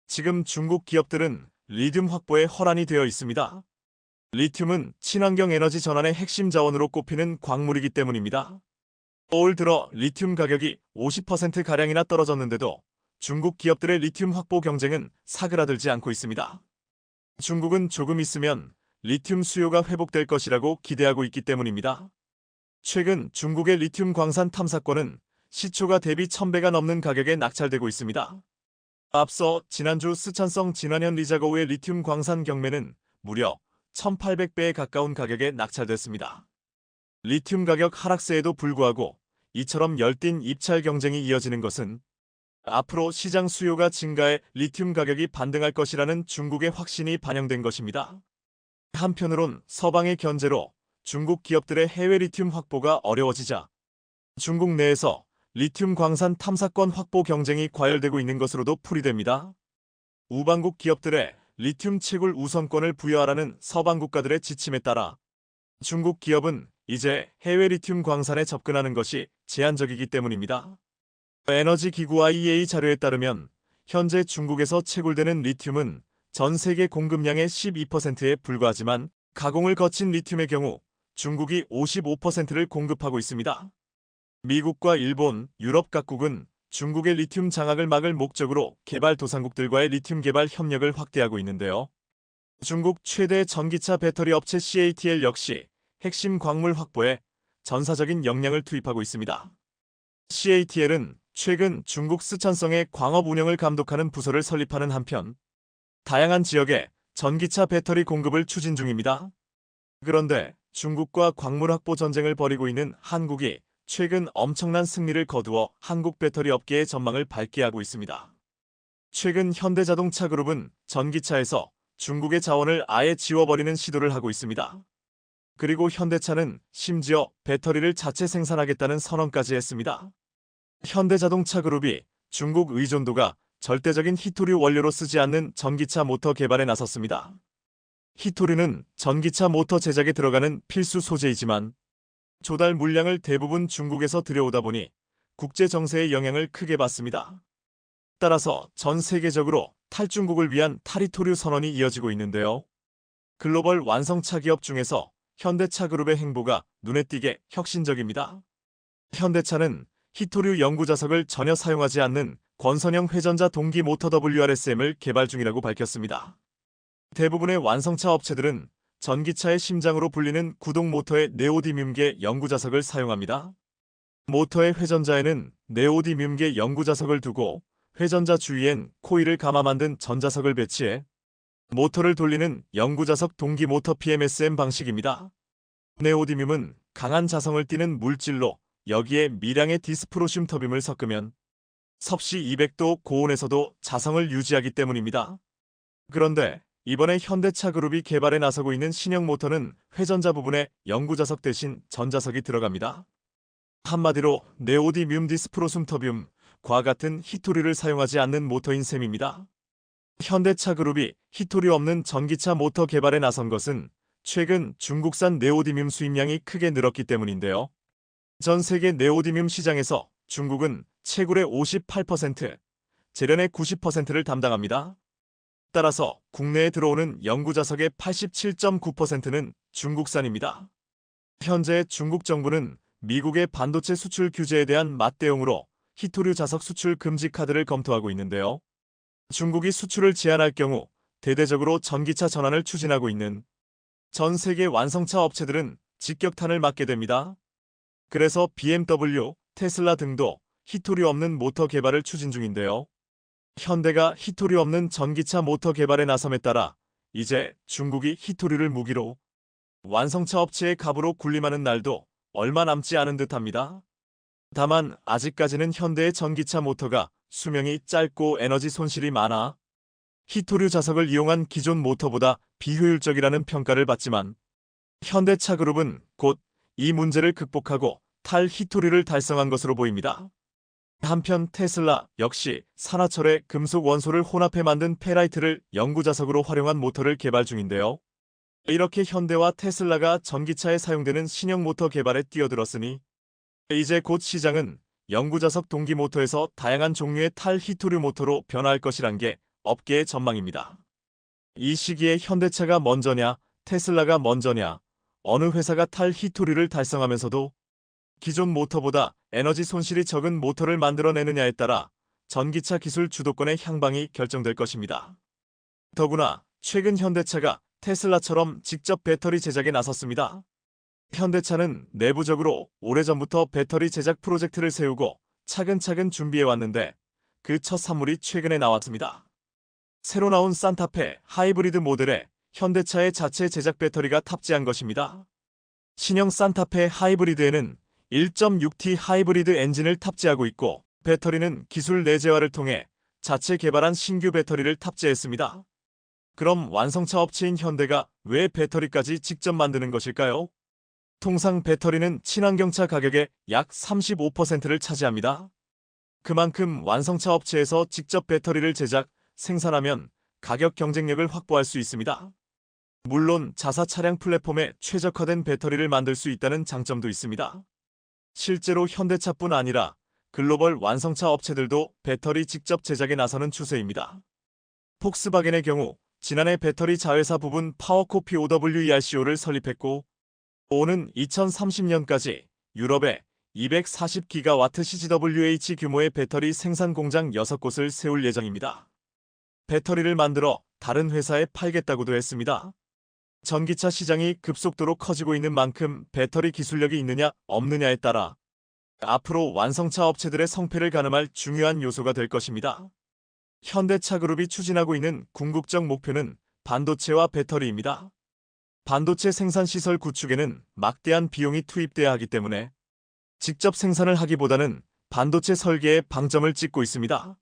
지금 중국 기업들은 리튬 확보에 혈안이 되어 있습니다. 리튬은 친환경 에너지 전환의 핵심 자원으로 꼽히는 광물이기 때문입니다. 올 들어 리튬 가격이 50%가량이나 떨어졌는데도 중국 기업들의 리튬 확보 경쟁은 사그라들지 않고 있습니다. 중국은 조금 있으면 리튬 수요가 회복될 것이라고 기대하고 있기 때문입니다. 최근 중국의 리튬 광산 탐사권은 시초가 대비 1000배가 넘는 가격에 낙찰되고 있습니다. 앞서 지난주 스촨성 진화년 리자거우의 리튬 광산 경매는 무려 1800배에 가까운 가격에 낙찰됐습니다. 리튬 가격 하락세에도 불구하고 이처럼 열띤 입찰 경쟁이 이어지는 것은 앞으로 시장 수요가 증가해 리튬 가격이 반등할 것이라는 중국의 확신이 반영된 것입니다. 한편으론 서방의 견제로 중국 기업들의 해외 리튬 확보가 어려워지자 중국 내에서 리튬 광산 탐사권 확보 경쟁이 과열되고 있는 것으로도 풀이됩니다. 우방국 기업들의 리튬 채굴 우선권을 부여하라는 서방 국가들의 지침에 따라 중국 기업은 이제 해외 리튬 광산에 접근하는 것이 제한적이기 때문입니다. 에너지기구 IEA 자료에 따르면 현재 중국에서 채굴되는 리튬은 전 세계 공급량의 12%에 불과하지만 가공을 거친 리튬의 경우 중국이 55%를 공급하고 있습니다. 미국과 일본, 유럽 각국은 중국의 리튬 장악을 막을 목적으로 개발도상국들과의 리튬 개발 협력을 확대하고 있는데요. 중국 최대 전기차 배터리 업체 CATL 역시 핵심 광물 확보에 전사적인 역량을 투입하고 있습니다. CATL은 최근 중국 스촨성의 광업 운영을 감독하는 부서를 설립하는 한편 다양한 지역에 전기차 배터리 공급을 추진 중입니다. 그런데 중국과 광물 확보 전쟁을 벌이고 있는 한국이 최근 엄청난 승리를 거두어 한국 배터리 업계의 전망을 밝게 하고 있습니다. 최근 현대자동차 그룹은 전기차에서 중국의 자원을 아예 지워버리는 시도를 하고 있습니다. 그리고 현대차는 심지어 배터리를 자체 생산하겠다는 선언까지 했습니다. 현대자동차 그룹이 중국 의존도가 절대적인 히토류 원료로 쓰지 않는 전기차 모터 개발에 나섰습니다. 히토류는 전기차 모터 제작에 들어가는 필수 소재이지만 조달 물량을 대부분 중국에서 들여오다 보니 국제 정세의 영향을 크게 받습니다. 따라서 전 세계적으로 탈중국을 위한 탈이토류 선언이 이어지고 있는데요. 글로벌 완성차 기업 중에서 현대차 그룹의 행보가 눈에 띄게 혁신적입니다. 현대차는 히토류 연구 자석을 전혀 사용하지 않는 권선형 회전자 동기 모터 WRSM을 개발 중이라고 밝혔습니다. 대부분의 완성차 업체들은 전기차의 심장으로 불리는 구동 모터의 네오디뮴계 연구 자석을 사용합니다. 모터의 회전자에는 네오디뮴계 연구 자석을 두고 회전자 주위엔 코일을 감아 만든 전자석을 배치해 모터를 돌리는 연구 자석 동기 모터 PMSM 방식입니다. 네오디뮴은 강한 자성을 띠는 물질로 여기에 미량의 디스프로슘 터뷴을 섞으면 섭씨 200도 고온에서도 자성을 유지하기 때문입니다. 그런데 이번에 현대차 그룹이 개발에 나서고 있는 신형 모터는 회전자 부분에 연구 자석 대신 전자석이 들어갑니다. 한마디로 네오디뮴 디스프로숨 터뷴과 같은 히토류를 사용하지 않는 모터인 셈입니다. 현대차 그룹이 히토류 없는 전기차 모터 개발에 나선 것은 최근 중국산 네오디뮴 수입량이 크게 늘었기 때문인데요. 전 세계 네오디뮴 시장에서 중국은 채굴의 58%, 재련의 90%를 담당합니다. 따라서 국내에 들어오는 연구 자석의 87.9%는 중국산입니다. 현재 중국 정부는 미국의 반도체 수출 규제에 대한 맞대응으로 히토류 자석 수출 금지 카드를 검토하고 있는데요. 중국이 수출을 제한할 경우 대대적으로 전기차 전환을 추진하고 있는 전 세계 완성차 업체들은 직격탄을 맞게 됩니다. 그래서 BMW, 테슬라 등도 히토류 없는 모터 개발을 추진 중인데요. 현대가 히토류 없는 전기차 모터 개발에 나섬에 따라 이제 중국이 히토류를 무기로 완성차 업체의 갑으로 군림하는 날도 얼마 남지 않은 듯합니다. 다만 아직까지는 현대의 전기차 모터가 수명이 짧고 에너지 손실이 많아 히토류 자석을 이용한 기존 모터보다 비효율적이라는 평가를 받지만 현대차 그룹은 곧 이 문제를 극복하고 탈히토류를 달성한 것으로 보입니다. 한편 테슬라 역시 산화철의 금속 원소를 혼합해 만든 페라이트를 연구 자석으로 활용한 모터를 개발 중인데요. 이렇게 현대와 테슬라가 전기차에 사용되는 신형 모터 개발에 뛰어들었으니 이제 곧 시장은 연구 자석 동기 모터에서 다양한 종류의 탈히토류 모터로 변화할 것이란 게 업계의 전망입니다. 이 시기에 현대차가 먼저냐, 테슬라가 먼저냐, 어느 회사가 탈히토류를 달성하면서도 기존 모터보다 에너지 손실이 적은 모터를 만들어내느냐에 따라 전기차 기술 주도권의 향방이 결정될 것입니다. 더구나 최근 현대차가 테슬라처럼 직접 배터리 제작에 나섰습니다. 현대차는 내부적으로 오래전부터 배터리 제작 프로젝트를 세우고 차근차근 준비해왔는데 그 첫 산물이 최근에 나왔습니다. 새로 나온 산타페 하이브리드 모델에 현대차의 자체 제작 배터리가 탑재한 것입니다. 신형 산타페 하이브리드에는 1.6T 하이브리드 엔진을 탑재하고 있고 배터리는 기술 내재화를 통해 자체 개발한 신규 배터리를 탑재했습니다. 그럼 완성차 업체인 현대가 왜 배터리까지 직접 만드는 것일까요? 통상 배터리는 친환경차 가격의 약 35%를 차지합니다. 그만큼 완성차 업체에서 직접 배터리를 제작, 생산하면 가격 경쟁력을 확보할 수 있습니다. 물론 자사 차량 플랫폼에 최적화된 배터리를 만들 수 있다는 장점도 있습니다. 실제로 현대차뿐 아니라 글로벌 완성차 업체들도 배터리 직접 제작에 나서는 추세입니다. 폭스바겐의 경우 지난해 배터리 자회사 부분 파워코피 OWERCO를 설립했고 오는 2030년까지 유럽에 240기가와트 CGWH 규모의 배터리 생산 공장 6곳을 세울 예정입니다. 배터리를 만들어 다른 회사에 팔겠다고도 했습니다. 전기차 시장이 급속도로 커지고 있는 만큼 배터리 기술력이 있느냐 없느냐에 따라 앞으로 완성차 업체들의 성패를 가늠할 중요한 요소가 될 것입니다. 현대차 그룹이 추진하고 있는 궁극적 목표는 반도체와 배터리입니다. 반도체 생산 시설 구축에는 막대한 비용이 투입돼야 하기 때문에 직접 생산을 하기보다는 반도체 설계에 방점을 찍고 있습니다.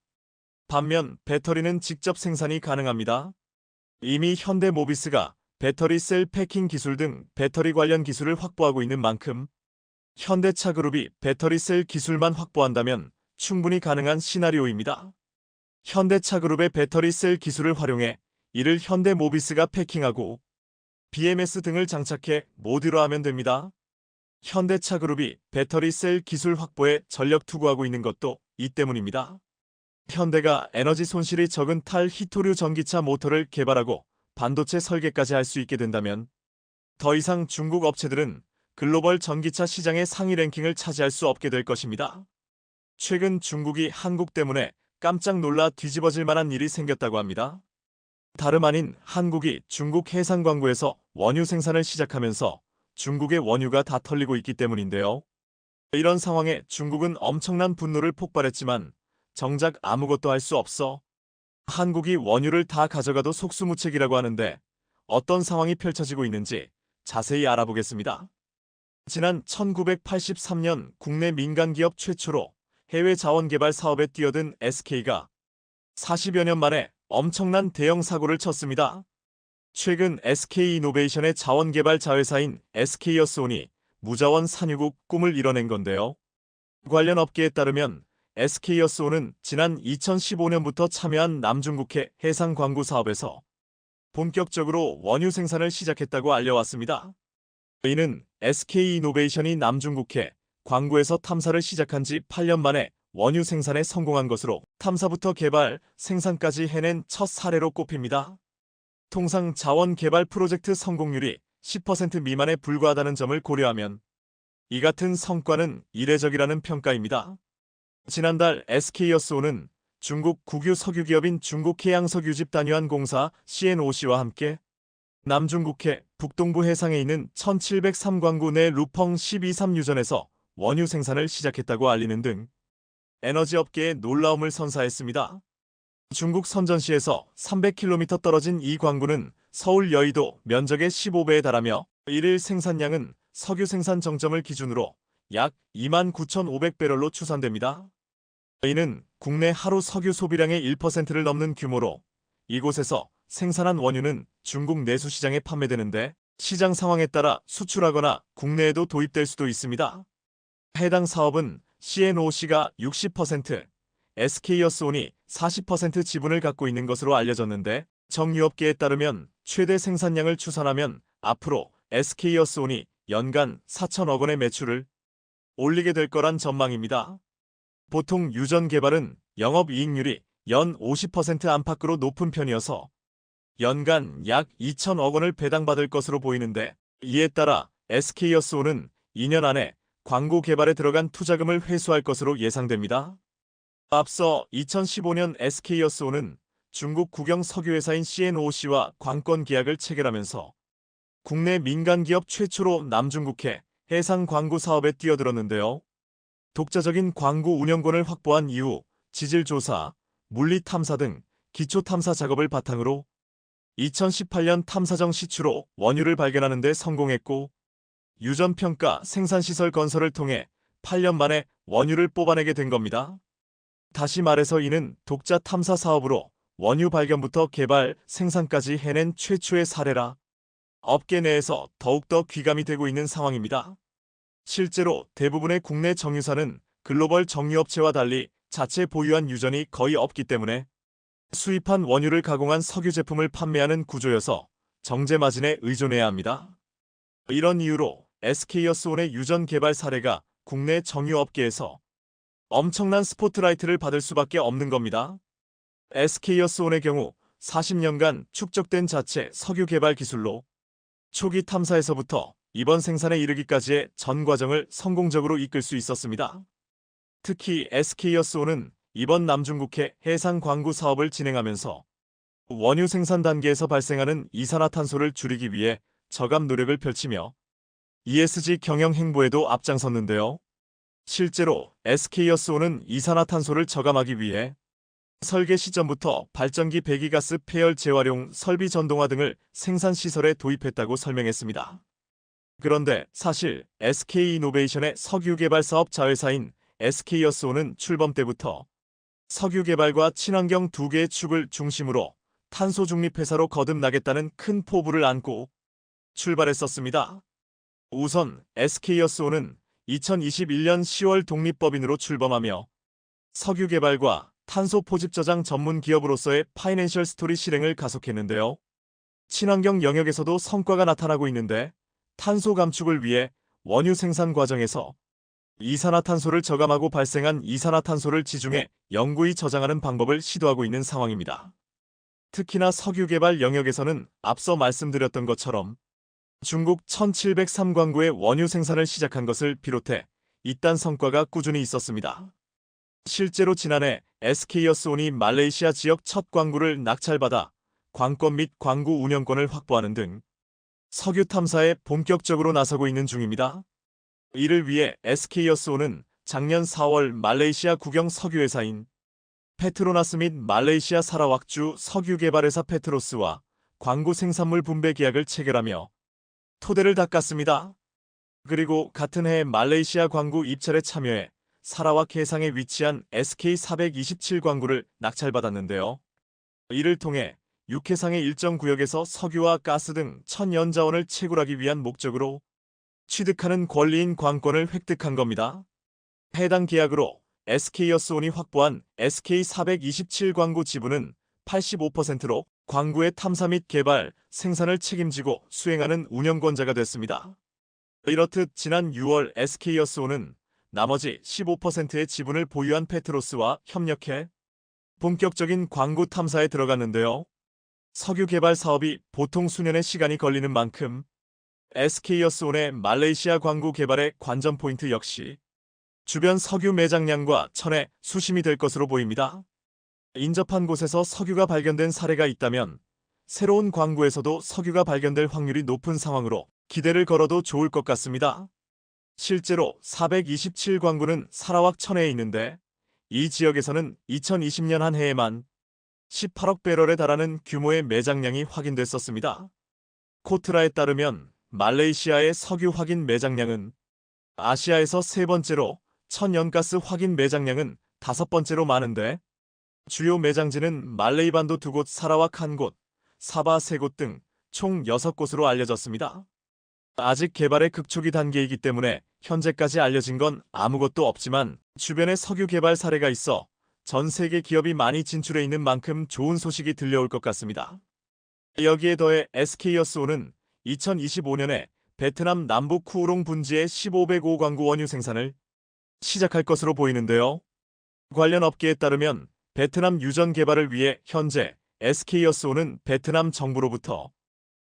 반면 배터리는 직접 생산이 가능합니다. 이미 현대모비스가 배터리 셀 패킹 기술 등 배터리 관련 기술을 확보하고 있는 만큼 현대차 그룹이 배터리 셀 기술만 확보한다면 충분히 가능한 시나리오입니다. 현대차 그룹의 배터리 셀 기술을 활용해 이를 현대모비스가 패킹하고 BMS 등을 장착해 모듈화하면 됩니다. 현대차 그룹이 배터리 셀 기술 확보에 전력 투구하고 있는 것도 이 때문입니다. 현대가 에너지 손실이 적은 탈 히토류 전기차 모터를 개발하고 반도체 설계까지 할 수 있게 된다면 더 이상 중국 업체들은 글로벌 전기차 시장의 상위 랭킹을 차지할 수 없게 될 것입니다. 최근 중국이 한국 때문에 깜짝 놀라 뒤집어질 만한 일이 생겼다고 합니다. 다름 아닌 한국이 중국 해상 광구에서 원유 생산을 시작하면서 중국의 원유가 다 털리고 있기 때문인데요. 이런 상황에 중국은 엄청난 분노를 폭발했지만 정작 아무것도 할 수 없어 한국이 원유를 다 가져가도 속수무책이라고 하는데 어떤 상황이 펼쳐지고 있는지 자세히 알아보겠습니다. 지난 1983년 국내 민간기업 최초로 해외 자원개발 사업에 뛰어든 SK가 40여 년 만에 엄청난 대형 사고를 쳤습니다. 최근 SK이노베이션의 자원개발 자회사인 SK여스온이 무자원 산유국 꿈을 이뤄낸 건데요. 관련 업계에 따르면 SK여스온은 지난 2015년부터 참여한 남중국해 해상 광구 사업에서 본격적으로 원유 생산을 시작했다고 알려왔습니다. 이는 SK이노베이션이 남중국해 광구에서 탐사를 시작한 지 8년 만에 원유 생산에 성공한 것으로 탐사부터 개발, 생산까지 해낸 첫 사례로 꼽힙니다. 통상 자원 개발 프로젝트 성공률이 10% 미만에 불과하다는 점을 고려하면 이 같은 성과는 이례적이라는 평가입니다. 지난달 SK여스온은 중국 국유 석유기업인 중국해양석유집 단위한 공사 CNOC와 함께 남중국해 북동부 해상에 있는 1703광구 내 루펑 12.3 유전에서 원유 생산을 시작했다고 알리는 등 에너지 업계에 놀라움을 선사했습니다. 중국 선전시에서 300km 떨어진 이 광구는 서울 여의도 면적의 15배에 달하며 일일 생산량은 석유 생산 정점을 기준으로 약 29,500배럴로 추산됩니다. 이는 국내 하루 석유 소비량의 1%를 넘는 규모로 이곳에서 생산한 원유는 중국 내수 시장에 판매되는데 시장 상황에 따라 수출하거나 국내에도 도입될 수도 있습니다. 해당 사업은 CNOC가 60%, SK여스온이 40% 지분을 갖고 있는 것으로 알려졌는데 정유업계에 따르면 최대 생산량을 추산하면 앞으로 SK여스온이 연간 4천억 원의 매출을 올리게 될 거란 전망입니다. 보통 유전 개발은 영업이익률이 연 50% 안팎으로 높은 편이어서 연간 약 2천억 원을 배당받을 것으로 보이는데 이에 따라 SK여스온은 2년 안에 광구 개발에 들어간 투자금을 회수할 것으로 예상됩니다. 앞서 2015년 SK여스온은 중국 국영 석유회사인 CNOC와 관건 계약을 체결하면서 국내 민간기업 최초로 남중국해 해상 광구 사업에 뛰어들었는데요. 독자적인 광구 운영권을 확보한 이후 지질조사, 물리탐사 등 기초탐사 작업을 바탕으로 2018년 탐사정 시추로 원유를 발견하는 데 성공했고 유전평가 생산시설 건설을 통해 8년 만에 원유를 뽑아내게 된 겁니다. 다시 말해서 이는 독자 탐사 사업으로 원유 발견부터 개발, 생산까지 해낸 최초의 사례라 업계 내에서 더욱더 귀감이 되고 있는 상황입니다. 실제로 대부분의 국내 정유사는 글로벌 정유업체와 달리 자체 보유한 유전이 거의 없기 때문에 수입한 원유를 가공한 석유 제품을 판매하는 구조여서 정제 마진에 의존해야 합니다. 이런 이유로 SK여스온의 유전 개발 사례가 국내 정유업계에서 엄청난 스포트라이트를 받을 수밖에 없는 겁니다. SK여스온의 경우 40년간 축적된 자체 석유 개발 기술로 초기 탐사에서부터 이번 생산에 이르기까지의 전 과정을 성공적으로 이끌 수 있었습니다. 특히 SK여스온은 이번 남중국해 해상 광구 사업을 진행하면서 원유 생산 단계에서 발생하는 이산화탄소를 줄이기 위해 저감 노력을 펼치며 ESG 경영 행보에도 앞장섰는데요. 실제로 SK여스온은 이산화탄소를 저감하기 위해 설계 시점부터 발전기 배기가스 폐열 재활용 설비 전동화 등을 생산시설에 도입했다고 설명했습니다. 그런데 사실 SK이노베이션의 석유개발 사업 자회사인 SK여스온은 출범 때부터 석유개발과 친환경 두 개의 축을 중심으로 탄소 중립 회사로 거듭나겠다는 큰 포부를 안고 출발했었습니다. 우선 SK여스온은 2021년 10월 독립법인으로 출범하며 석유개발과 탄소 포집 저장 전문 기업으로서의 파이낸셜 스토리 실행을 가속했는데요. 친환경 영역에서도 성과가 나타나고 있는데 탄소 감축을 위해 원유 생산 과정에서 이산화탄소를 저감하고 발생한 이산화탄소를 지중해 영구히 저장하는 방법을 시도하고 있는 상황입니다. 특히나 석유 개발 영역에서는 앞서 말씀드렸던 것처럼 중국 1703광구의 원유 생산을 시작한 것을 비롯해 이딴 성과가 꾸준히 있었습니다. 실제로 지난해 SK에어스온이 말레이시아 지역 첫 광구를 낙찰받아 관건 및 광구 운영권을 확보하는 등 석유 탐사에 본격적으로 나서고 있는 중입니다. 이를 위해 SK에어스온은 작년 4월 말레이시아 국영 석유회사인 페트로나스 및 말레이시아 사라왁주 석유개발회사 페트로스와 광구 생산물 분배 계약을 체결하며 토대를 닦았습니다. 그리고 같은 해 말레이시아 광구 입찰에 참여해 사라왁 해상에 위치한 SK427 광구를 낙찰받았는데요. 이를 통해 육해상의 일정 구역에서 석유와 가스 등 천연자원을 채굴하기 위한 목적으로 취득하는 권리인 관권을 획득한 겁니다. 해당 계약으로 SK에어스온이 확보한 SK427 광구 지분은 85%로 광구의 탐사 및 개발, 생산을 책임지고 수행하는 운영권자가 됐습니다. 이렇듯 지난 6월 SK에어스온은 나머지 15%의 지분을 보유한 페트로스와 협력해 본격적인 광구 탐사에 들어갔는데요. 석유 개발 사업이 보통 수년의 시간이 걸리는 만큼 SK에어스온의 말레이시아 광구 개발의 관전 포인트 역시 주변 석유 매장량과 천의 수심이 될 것으로 보입니다. 인접한 곳에서 석유가 발견된 사례가 있다면 새로운 광구에서도 석유가 발견될 확률이 높은 상황으로 기대를 걸어도 좋을 것 같습니다. 실제로 427 광구는 사라왁 천해에 있는데 이 지역에서는 2020년 한 해에만 18억 배럴에 달하는 규모의 매장량이 확인됐었습니다. 코트라에 따르면 말레이시아의 석유 확인 매장량은 아시아에서 세 번째로 천연가스 확인 매장량은 다섯 번째로 많은데 주요 매장지는 말레이반도 2곳, 사라왁 1곳, 사바 3곳 등 총 6곳으로 알려졌습니다. 아직 개발의 극초기 단계이기 때문에 현재까지 알려진 건 아무것도 없지만 주변에 석유 개발 사례가 있어 전 세계 기업이 많이 진출해 있는 만큼 좋은 소식이 들려올 것 같습니다. 여기에 더해 SK에어스온은 2025년에 베트남 남부 쿠오롱 분지의 1505 광구 원유 생산을 시작할 것으로 보이는데요. 관련 업계에 따르면 베트남 유전 개발을 위해 현재 SK에어스온은 베트남 정부로부터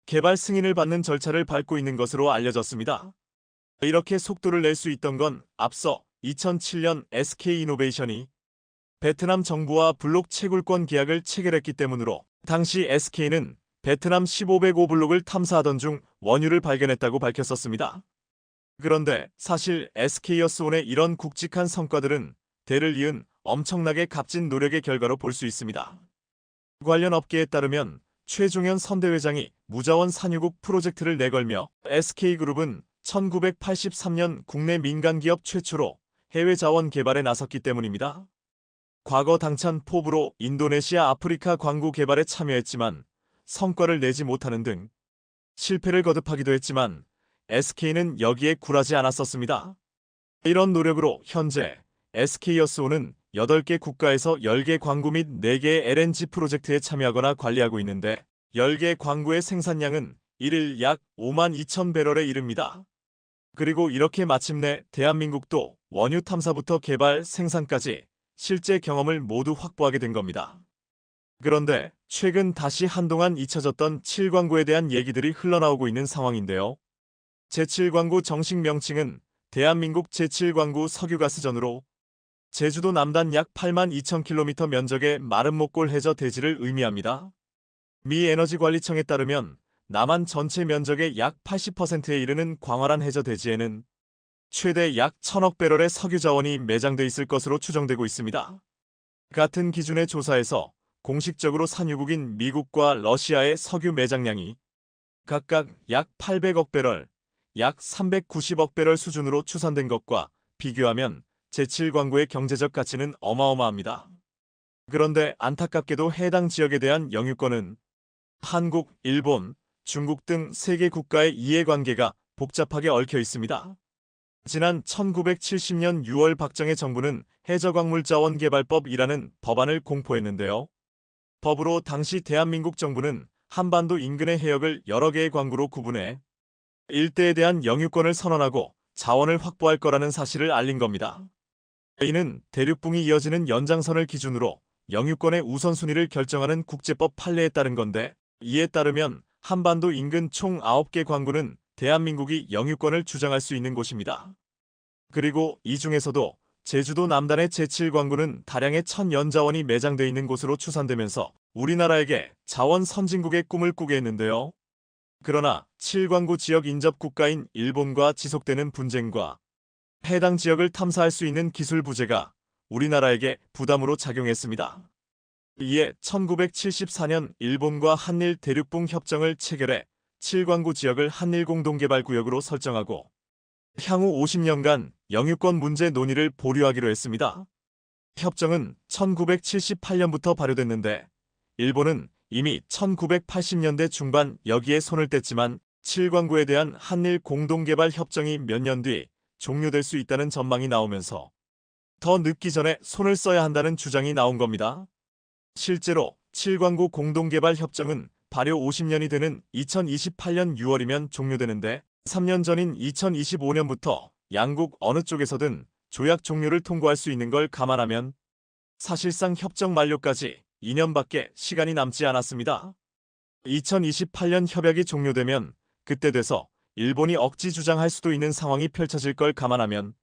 개발 승인을 받는 절차를 밟고 있는 것으로 알려졌습니다. 이렇게 속도를 낼 수 있던 건 앞서 2007년 SK이노베이션이 베트남 정부와 블록 채굴권 계약을 체결했기 때문으로 당시 SK는 베트남 1505 블록을 탐사하던 중 원유를 발견했다고 밝혔었습니다. 그런데 사실 SK에어스온의 이런 굵직한 성과들은 대를 이은 엄청나게 값진 노력의 결과로 볼 수 있습니다. 관련 업계에 따르면 최종현 선대회장이 무자원 산유국 프로젝트를 내걸며 SK그룹은 1983년 국내 민간기업 최초로 해외 자원 개발에 나섰기 때문입니다. 과거 당찬 포부로 인도네시아 아프리카 광구 개발에 참여했지만 성과를 내지 못하는 등 실패를 거듭하기도 했지만 SK는 여기에 굴하지 않았었습니다. 이런 노력으로 현재 SK에어스온은 8개 국가에서 10개 광구 및 4개의 LNG 프로젝트에 참여하거나 관리하고 있는데 10개 광구의 생산량은 1일 약 5만 2천 배럴에 이릅니다. 그리고 이렇게 마침내 대한민국도 원유 탐사부터 개발, 생산까지 실제 경험을 모두 확보하게 된 겁니다. 그런데 최근 다시 한동안 잊혀졌던 7광구에 대한 얘기들이 흘러나오고 있는 상황인데요. 제7광구 정식 명칭은 대한민국 제7광구 석유가스전으로 제주도 남단 약 8만 2천 킬로미터 면적의 마른 목골 해저 대지를 의미합니다. 미 에너지관리청에 따르면 남한 전체 면적의 약 80%에 이르는 광활한 해저 대지에는 최대 약 1000억 배럴의 석유 자원이 매장돼 있을 것으로 추정되고 있습니다. 같은 기준의 조사에서 공식적으로 산유국인 미국과 러시아의 석유 매장량이 각각 약 800억 배럴, 약 390억 배럴 수준으로 추산된 것과 비교하면 제7광구의 경제적 가치는 어마어마합니다. 그런데 안타깝게도 해당 지역에 대한 영유권은 한국, 일본, 중국 등 세계 국가의 이해관계가 복잡하게 얽혀 있습니다. 지난 1970년 6월 박정희 정부는 해저광물자원개발법이라는 법안을 공포했는데요. 법으로 당시 대한민국 정부는 한반도 인근의 해역을 여러 개의 광구로 구분해 일대에 대한 영유권을 선언하고 자원을 확보할 거라는 사실을 알린 겁니다. 이는 대륙붕이 이어지는 연장선을 기준으로 영유권의 우선순위를 결정하는 국제법 판례에 따른 건데, 이에 따르면 한반도 인근 총 9개 광구는 대한민국이 영유권을 주장할 수 있는 곳입니다. 그리고 이 중에서도 제주도 남단의 제7광구는 다량의 천연자원이 매장돼 있는 곳으로 추산되면서 우리나라에게 자원 선진국의 꿈을 꾸게 했는데요. 그러나 7광구 지역 인접 국가인 일본과 지속되는 분쟁과 해당 지역을 탐사할 수 있는 기술 부재가 우리나라에게 부담으로 작용했습니다. 이에 1974년 일본과 한일 대륙붕 협정을 체결해 7광구 지역을 한일 공동개발구역으로 설정하고 향후 50년간 영유권 문제 논의를 보류하기로 했습니다. 협정은 1978년부터 발효됐는데 일본은 이미 1980년대 중반 여기에 손을 댔지만 7광구에 대한 한일 공동개발 협정이 몇 년 뒤 종료될 수 있다는 전망이 나오면서 더 늦기 전에 손을 써야 한다는 주장이 나온 겁니다. 실제로 7광구 공동개발 협정은 발효 50년이 되는 2028년 6월이면 종료되는데 3년 전인 2025년부터 양국 어느 쪽에서든 조약 종료를 통보할 수 있는 걸 감안하면 사실상 협정 만료까지 2년밖에 시간이 남지 않았습니다. 2028년 협약이 종료되면 그때 돼서 일본이 억지 주장할 수도 있는 상황이 펼쳐질 걸 감안하면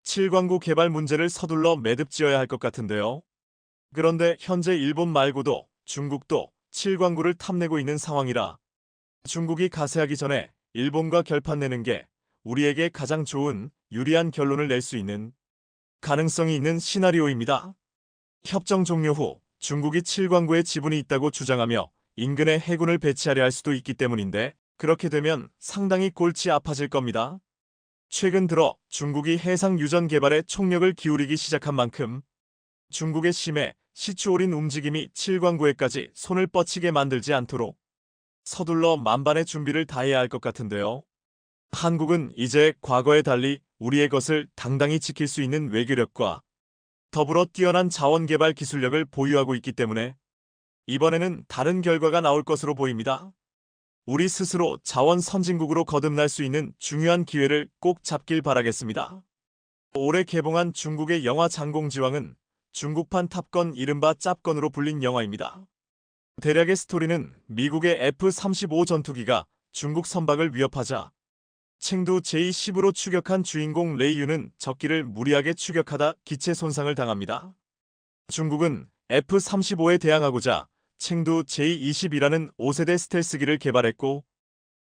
7광구 개발 문제를 서둘러 매듭지어야 할 것 같은데요. 그런데 현재 일본 말고도 중국도 7광구를 탐내고 있는 상황이라 중국이 가세하기 전에 일본과 결판내는 게 우리에게 가장 좋은 유리한 결론을 낼 수 있는 가능성이 있는 시나리오입니다. 협정 종료 후 중국이 7광구에 지분이 있다고 주장하며 인근에 해군을 배치하려 할 수도 있기 때문인데 그렇게 되면 상당히 골치 아파질 겁니다. 최근 들어 중국이 해상 유전 개발에 총력을 기울이기 시작한 만큼 중국의 심해 시추올인 움직임이 7광구에까지 손을 뻗치게 만들지 않도록 서둘러 만반의 준비를 다해야 할 것 같은데요. 한국은 이제 과거에 달리 우리의 것을 당당히 지킬 수 있는 외교력과 더불어 뛰어난 자원개발 기술력을 보유하고 있기 때문에 이번에는 다른 결과가 나올 것으로 보입니다. 우리 스스로 자원 선진국으로 거듭날 수 있는 중요한 기회를 꼭 잡길 바라겠습니다. 올해 개봉한 중국의 영화 장공지왕은 중국판 탑건 이른바 짭건으로 불린 영화입니다. 대략의 스토리는 미국의 F-35 전투기가 중국 선박을 위협하자 챙두 제-10으로 추격한 주인공 레이유는 적기를 무리하게 추격하다 기체 손상을 당합니다. 중국은 F-35에 대항하고자 챙두 제-20이라는 5세대 스텔스기를 개발했고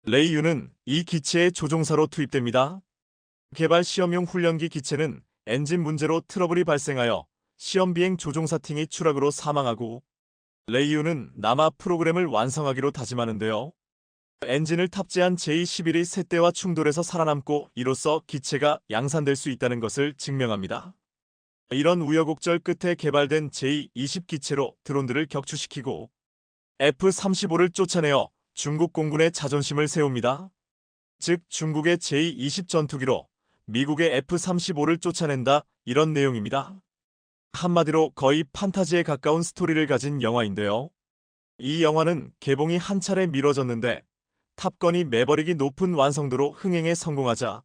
레이유는 이 기체의 조종사로 투입됩니다. 개발 시험용 훈련기 기체는 엔진 문제로 트러블이 발생하여 시험비행 조종사 팀이 추락으로 사망하고 레이유는 남아 프로그램을 완성하기로 다짐하는데요. 엔진을 탑재한 제-11이 새떼와 충돌해서 살아남고 이로써 기체가 양산될 수 있다는 것을 증명합니다. 이런 우여곡절 끝에 개발된 제-20 기체로 드론들을 격추시키고 F-35를 쫓아내어 중국 공군의 자존심을 세웁니다. 즉 중국의 제-20 전투기로 미국의 F-35를 쫓아낸다 이런 내용입니다. 한마디로 거의 판타지에 가까운 스토리를 가진 영화인데요. 이 영화는 개봉이 한 차례 미뤄졌는데 탑건이 매버릭이 높은 완성도로 흥행에 성공하자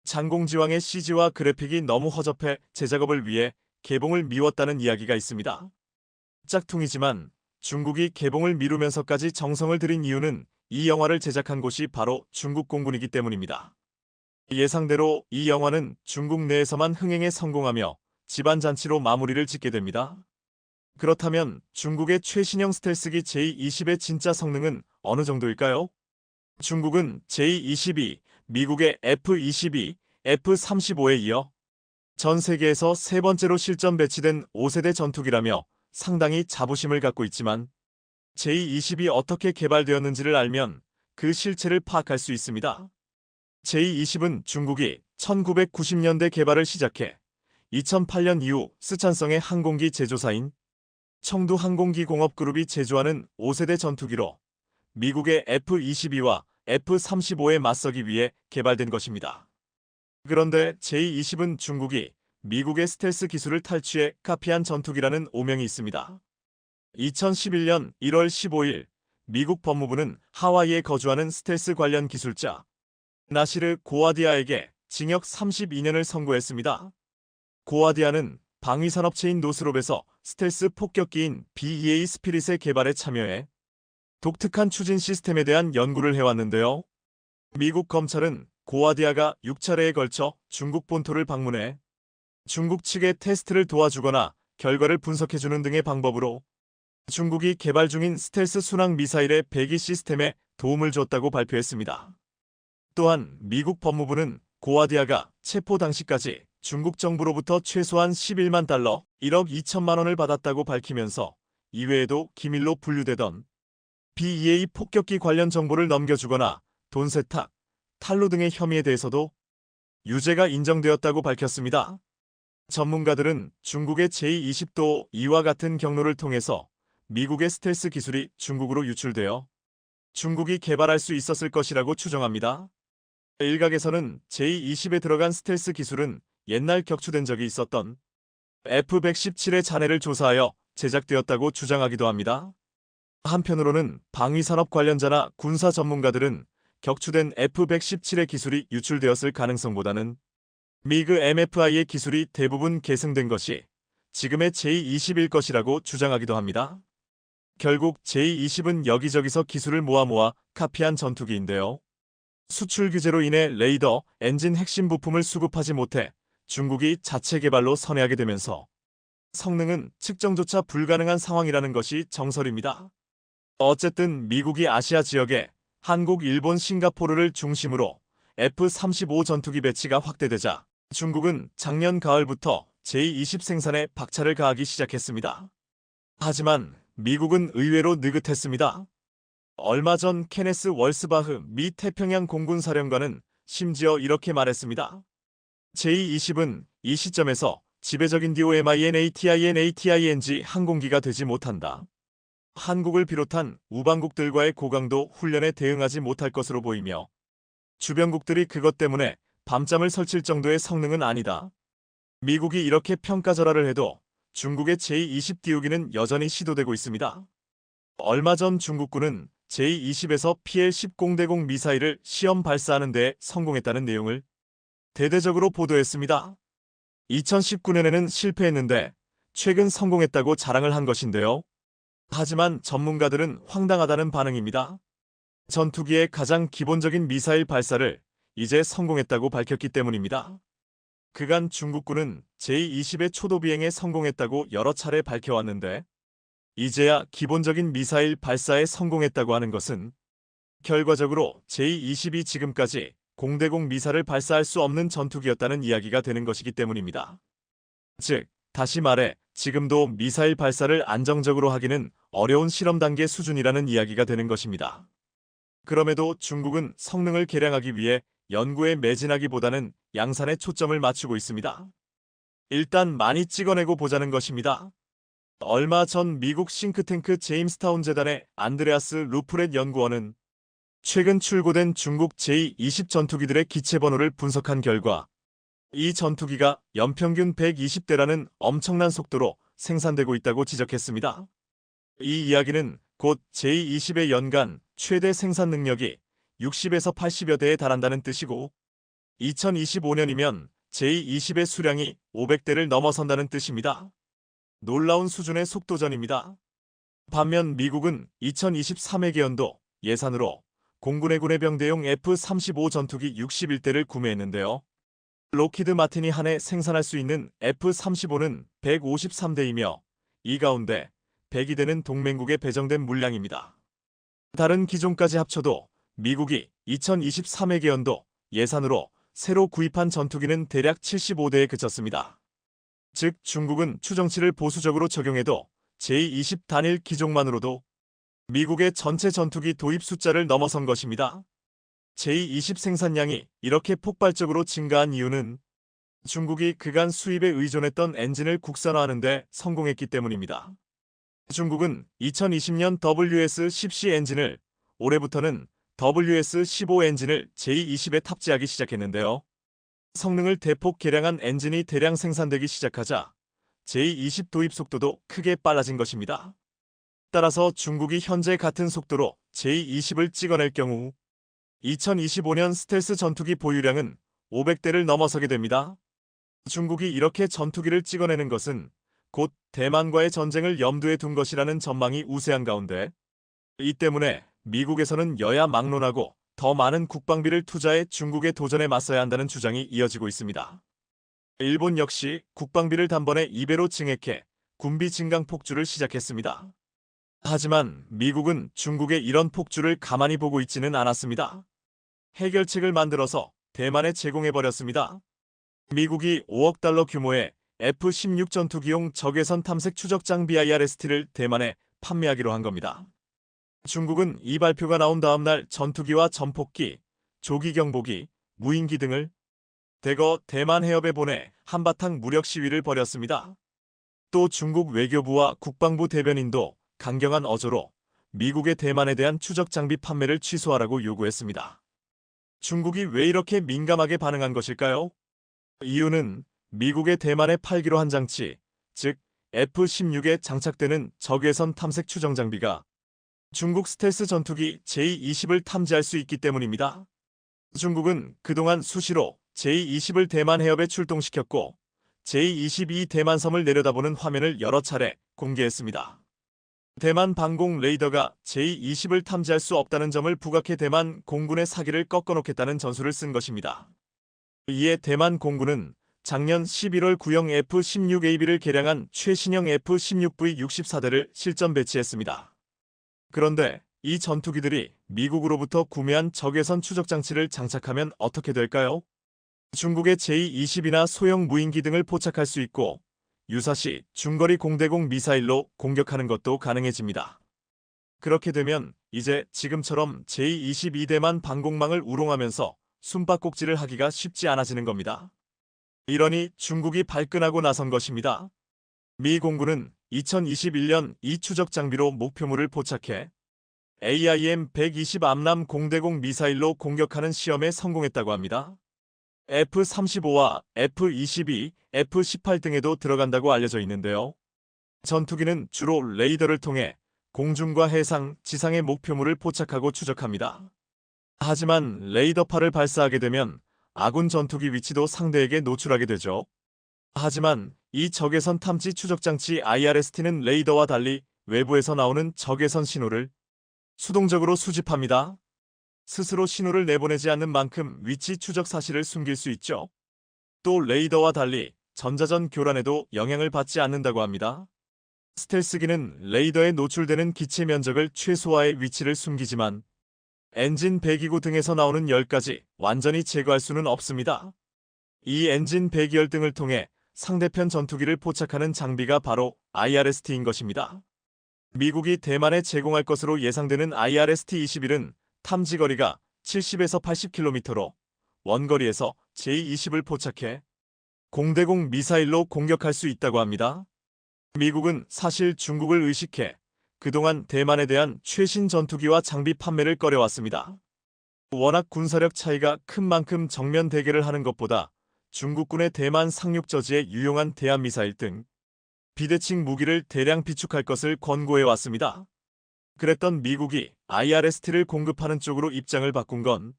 장공지왕의 CG와 그래픽이 너무 허접해 재작업을 위해 개봉을 미뤘다는 이야기가 있습니다. 짝퉁이지만 중국이 개봉을 미루면서까지 정성을 들인 이유는 이 영화를 제작한 곳이 바로 중국 공군이기 때문입니다. 예상대로 이 영화는 중국 내에서만 흥행에 성공하며 집안잔치로 마무리를 짓게 됩니다. 그렇다면 중국의 최신형 스텔스기 제-20의 진짜 성능은 어느 정도일까요? 중국은 제-22, 미국의 F-22, F-35에 이어 전 세계에서 세 번째로 실전 배치된 5세대 전투기라며 상당히 자부심을 갖고 있지만 제-20이 어떻게 개발되었는지를 알면 그 실체를 파악할 수 있습니다. 제-20은 중국이 1990년대 개발을 시작해 2008년 이후 스촨성의 항공기 제조사인 청두 항공기공업그룹이 제조하는 5세대 전투기로 미국의 F-22와 F-35에 맞서기 위해 개발된 것입니다. 그런데 제-20은 중국이 미국의 스텔스 기술을 탈취해 카피한 전투기라는 오명이 있습니다. 2011년 1월 15일 미국 법무부는 하와이에 거주하는 스텔스 관련 기술자 나시르 고아디아에게 징역 32년을 선고했습니다. 고아디아는 방위산업체인 노스롭에서 스텔스 폭격기인 BEA 스피릿의 개발에 참여해 독특한 추진 시스템에 대한 연구를 해왔는데요. 미국 검찰은 고아디아가 6차례에 걸쳐 중국 본토를 방문해 중국 측의 테스트를 도와주거나 결과를 분석해주는 등의 방법으로 중국이 개발 중인 스텔스 순항 미사일의 배기 시스템에 도움을 줬다고 발표했습니다. 또한 미국 법무부는 고아디아가 체포 당시까지 중국 정부로부터 최소한 11만 달러, 1억 2천만 원을 받았다고 밝히면서 이외에도 기밀로 분류되던 BEA 폭격기 관련 정보를 넘겨주거나 돈 세탁, 탈루 등의 혐의에 대해서도 유죄가 인정되었다고 밝혔습니다. 전문가들은 중국의 제20도 이와 같은 경로를 통해서 미국의 스텔스 기술이 중국으로 유출되어 중국이 개발할 수 있었을 것이라고 추정합니다. 일각에서는 제20에 들어간 스텔스 기술은 옛날 격추된 적이 있었던 F-117의 잔해를 조사하여 제작되었다고 주장하기도 합니다. 한편으로는 방위산업 관련자나 군사 전문가들은 격추된 F-117의 기술이 유출되었을 가능성보다는 미그 MFI의 기술이 대부분 계승된 것이 지금의 제20일 것이라고 주장하기도 합니다. 결국 제20은 여기저기서 기술을 모아 카피한 전투기인데요. 수출 규제로 인해 레이더, 엔진 핵심 부품을 수급하지 못해 중국이 자체 개발로 선회하게 되면서 성능은 측정조차 불가능한 상황이라는 것이 정설입니다. 어쨌든 미국이 아시아 지역에 한국, 일본, 싱가포르를 중심으로 F-35 전투기 배치가 확대되자 중국은 작년 가을부터 제20 생산에 박차를 가하기 시작했습니다. 하지만 미국은 의외로 느긋했습니다. 얼마 전 케네스 월스바흐 미 태평양 공군 사령관은 심지어 이렇게 말했습니다. 제20은 이 시점에서 지배적인 DOMINATINATING 항공기가 되지 못한다. 한국을 비롯한 우방국들과의 고강도 훈련에 대응하지 못할 것으로 보이며 주변국들이 그것 때문에 밤잠을 설칠 정도의 성능은 아니다. 미국이 이렇게 평가절하를 해도 중국의 제20 띄우기는 여전히 시도되고 있습니다. 얼마 전 중국군은 제20에서 PL-10 공대공 미사일을 시험 발사하는 데 성공했다는 내용을 대대적으로 보도했습니다. 2019년에는 실패했는데 최근 성공했다고 자랑을 한 것인데요. 하지만 전문가들은 황당하다는 반응입니다. 전투기의 가장 기본적인 미사일 발사를 이제 성공했다고 밝혔기 때문입니다. 그간 중국군은 제20의 초도 비행에 성공했다고 여러 차례 밝혀왔는데 이제야 기본적인 미사일 발사에 성공했다고 하는 것은 결과적으로 제20이 지금까지 공대공 미사를 발사할 수 없는 전투기였다는 이야기가 되는 것이기 때문입니다. 즉, 다시 말해 지금도 미사일 발사를 안정적으로 하기는 어려운 실험 단계 수준이라는 이야기가 되는 것입니다. 그럼에도 중국은 성능을 개량하기 위해 연구에 매진하기보다는 양산에 초점을 맞추고 있습니다. 일단 많이 찍어내고 보자는 것입니다. 얼마 전 미국 싱크탱크 제임스타운 재단의 안드레아스 루프렛 연구원은 최근 출고된 중국 제20 전투기들의 기체 번호를 분석한 결과 이 전투기가 연평균 120대라는 엄청난 속도로 생산되고 있다고 지적했습니다. 이 이야기는 곧 제20의 연간 최대 생산 능력이 60에서 80여 대에 달한다는 뜻이고 2025년이면 제20의 수량이 500대를 넘어선다는 뜻입니다. 놀라운 수준의 속도전입니다. 반면 미국은 2023회계연도 예산으로 공군의 군해병대용 F-35 전투기 61대를 구매했는데요. 록히드 마틴이 한 해 생산할 수 있는 F-35는 153대이며 이 가운데 102대는 동맹국에 배정된 물량입니다. 다른 기종까지 합쳐도 미국이 2023회계연도 예산으로 새로 구입한 전투기는 대략 75대에 그쳤습니다. 즉 중국은 추정치를 보수적으로 적용해도 제20 단일 기종만으로도 미국의 전체 전투기 도입 숫자를 넘어선 것입니다. 제20 생산량이 이렇게 폭발적으로 증가한 이유는 중국이 그간 수입에 의존했던 엔진을 국산화하는 데 성공했기 때문입니다. 중국은 2020년 WS-10C 엔진을 올해부터는 WS-15 엔진을 제20에 탑재하기 시작했는데요. 성능을 대폭 개량한 엔진이 대량 생산되기 시작하자 제20 도입 속도도 크게 빨라진 것입니다. 따라서 중국이 현재 같은 속도로 제20을 찍어낼 경우 2025년 스텔스 전투기 보유량은 500대를 넘어서게 됩니다. 중국이 이렇게 전투기를 찍어내는 것은 곧 대만과의 전쟁을 염두에 둔 것이라는 전망이 우세한 가운데, 이 때문에 미국에서는 여야 막론하고 더 많은 국방비를 투자해 중국의 도전에 맞서야 한다는 주장이 이어지고 있습니다. 일본 역시 국방비를 단번에 2배로 증액해 군비 증강 폭주를 시작했습니다. 하지만 미국은 중국의 이런 폭주를 가만히 보고 있지는 않았습니다. 해결책을 만들어서 대만에 제공해버렸습니다. 미국이 5억 달러 규모의 F-16 전투기용 적외선 탐색 추적 장비 IRST를 대만에 판매하기로 한 겁니다. 중국은 이 발표가 나온 다음 날 전투기와 전폭기, 조기 경보기, 무인기 등을 대거 대만 해협에 보내 한바탕 무력 시위를 벌였습니다. 또 중국 외교부와 국방부 대변인도 강경한 어조로 미국의 대만에 대한 추적 장비 판매를 취소하라고 요구했습니다. 중국이 왜 이렇게 민감하게 반응한 것일까요? 이유는 미국의 대만에 팔기로 한 장치, 즉 F-16에 장착되는 적외선 탐색 추정 장비가 중국 스텔스 전투기 J-20을 탐지할 수 있기 때문입니다. 중국은 그동안 수시로 J-20을 대만 해협에 출동시켰고 J-22 대만섬을 내려다보는 화면을 여러 차례 공개했습니다. 대만 방공 레이더가 J-20을 탐지할 수 없다는 점을 부각해 대만 공군의 사기를 꺾어놓겠다는 전술을 쓴 것입니다. 이에 대만 공군은 작년 11월 구형 F-16AB를 개량한 최신형 F-16V64대를 실전 배치했습니다. 그런데 이 전투기들이 미국으로부터 구매한 적외선 추적 장치를 장착하면 어떻게 될까요? 중국의 J-20이나 소형 무인기 등을 포착할 수 있고 유사시 중거리 공대공 미사일로 공격하는 것도 가능해집니다. 그렇게 되면 이제 지금처럼 J-22대만 방공망을 우롱하면서 숨바꼭질을 하기가 쉽지 않아지는 겁니다. 이러니 중국이 발끈하고 나선 것입니다. 미 공군은 2021년 이 추적 장비로 목표물을 포착해 AIM-120 암람 공대공 미사일로 공격하는 시험에 성공했다고 합니다. F-35와 F-22, F-18 등에도 들어간다고 알려져 있는데요. 전투기는 주로 레이더를 통해 공중과 해상, 지상의 목표물을 포착하고 추적합니다. 하지만 레이더파를 발사하게 되면 아군 전투기 위치도 상대에게 노출하게 되죠. 하지만 이 적외선 탐지 추적 장치 IRST는 레이더와 달리 외부에서 나오는 적외선 신호를 수동적으로 수집합니다. 스스로 신호를 내보내지 않는 만큼 위치 추적 사실을 숨길 수 있죠. 또 레이더와 달리 전자전 교란에도 영향을 받지 않는다고 합니다. 스텔스기는 레이더에 노출되는 기체 면적을 최소화해 위치를 숨기지만 엔진 배기구 등에서 나오는 열까지 완전히 제거할 수는 없습니다. 이 엔진 배기열 등을 통해 상대편 전투기를 포착하는 장비가 바로 IRST인 것입니다. 미국이 대만에 제공할 것으로 예상되는 IRST-21은 탐지거리가 70에서 80km로 원거리에서 J-20을 포착해 공대공 미사일로 공격할 수 있다고 합니다. 미국은 사실 중국을 의식해 그동안 대만에 대한 최신 전투기와 장비 판매를 꺼려왔습니다. 워낙 군사력 차이가 큰 만큼 정면 대결을 하는 것보다 중국군의 대만 상륙 저지에 유용한 대한미사일 등 비대칭 무기를 대량 비축할 것을 권고해왔습니다. 그랬던 미국이 IRST를 공급하는 쪽으로 입장을 바꾼 건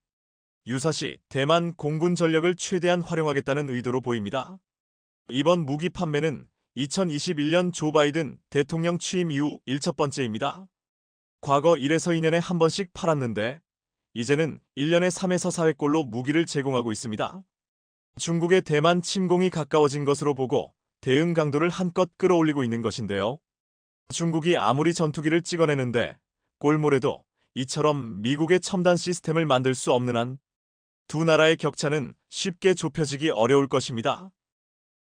유사시 대만 공군 전력을 최대한 활용하겠다는 의도로 보입니다. 이번 무기 판매는 2021년 조 바이든 대통령 취임 이후 1첫 번째입니다. 과거 1에서 2년에 한 번씩 팔았는데 이제는 1년에 3에서 4회꼴로 무기를 제공하고 있습니다. 중국의 대만 침공이 가까워진 것으로 보고 대응 강도를 한껏 끌어올리고 있는 것인데요. 중국이 아무리 전투기를 찍어내는데 골몰에도 이처럼 미국의 첨단 시스템을 만들 수 없는 한 두 나라의 격차는 쉽게 좁혀지기 어려울 것입니다.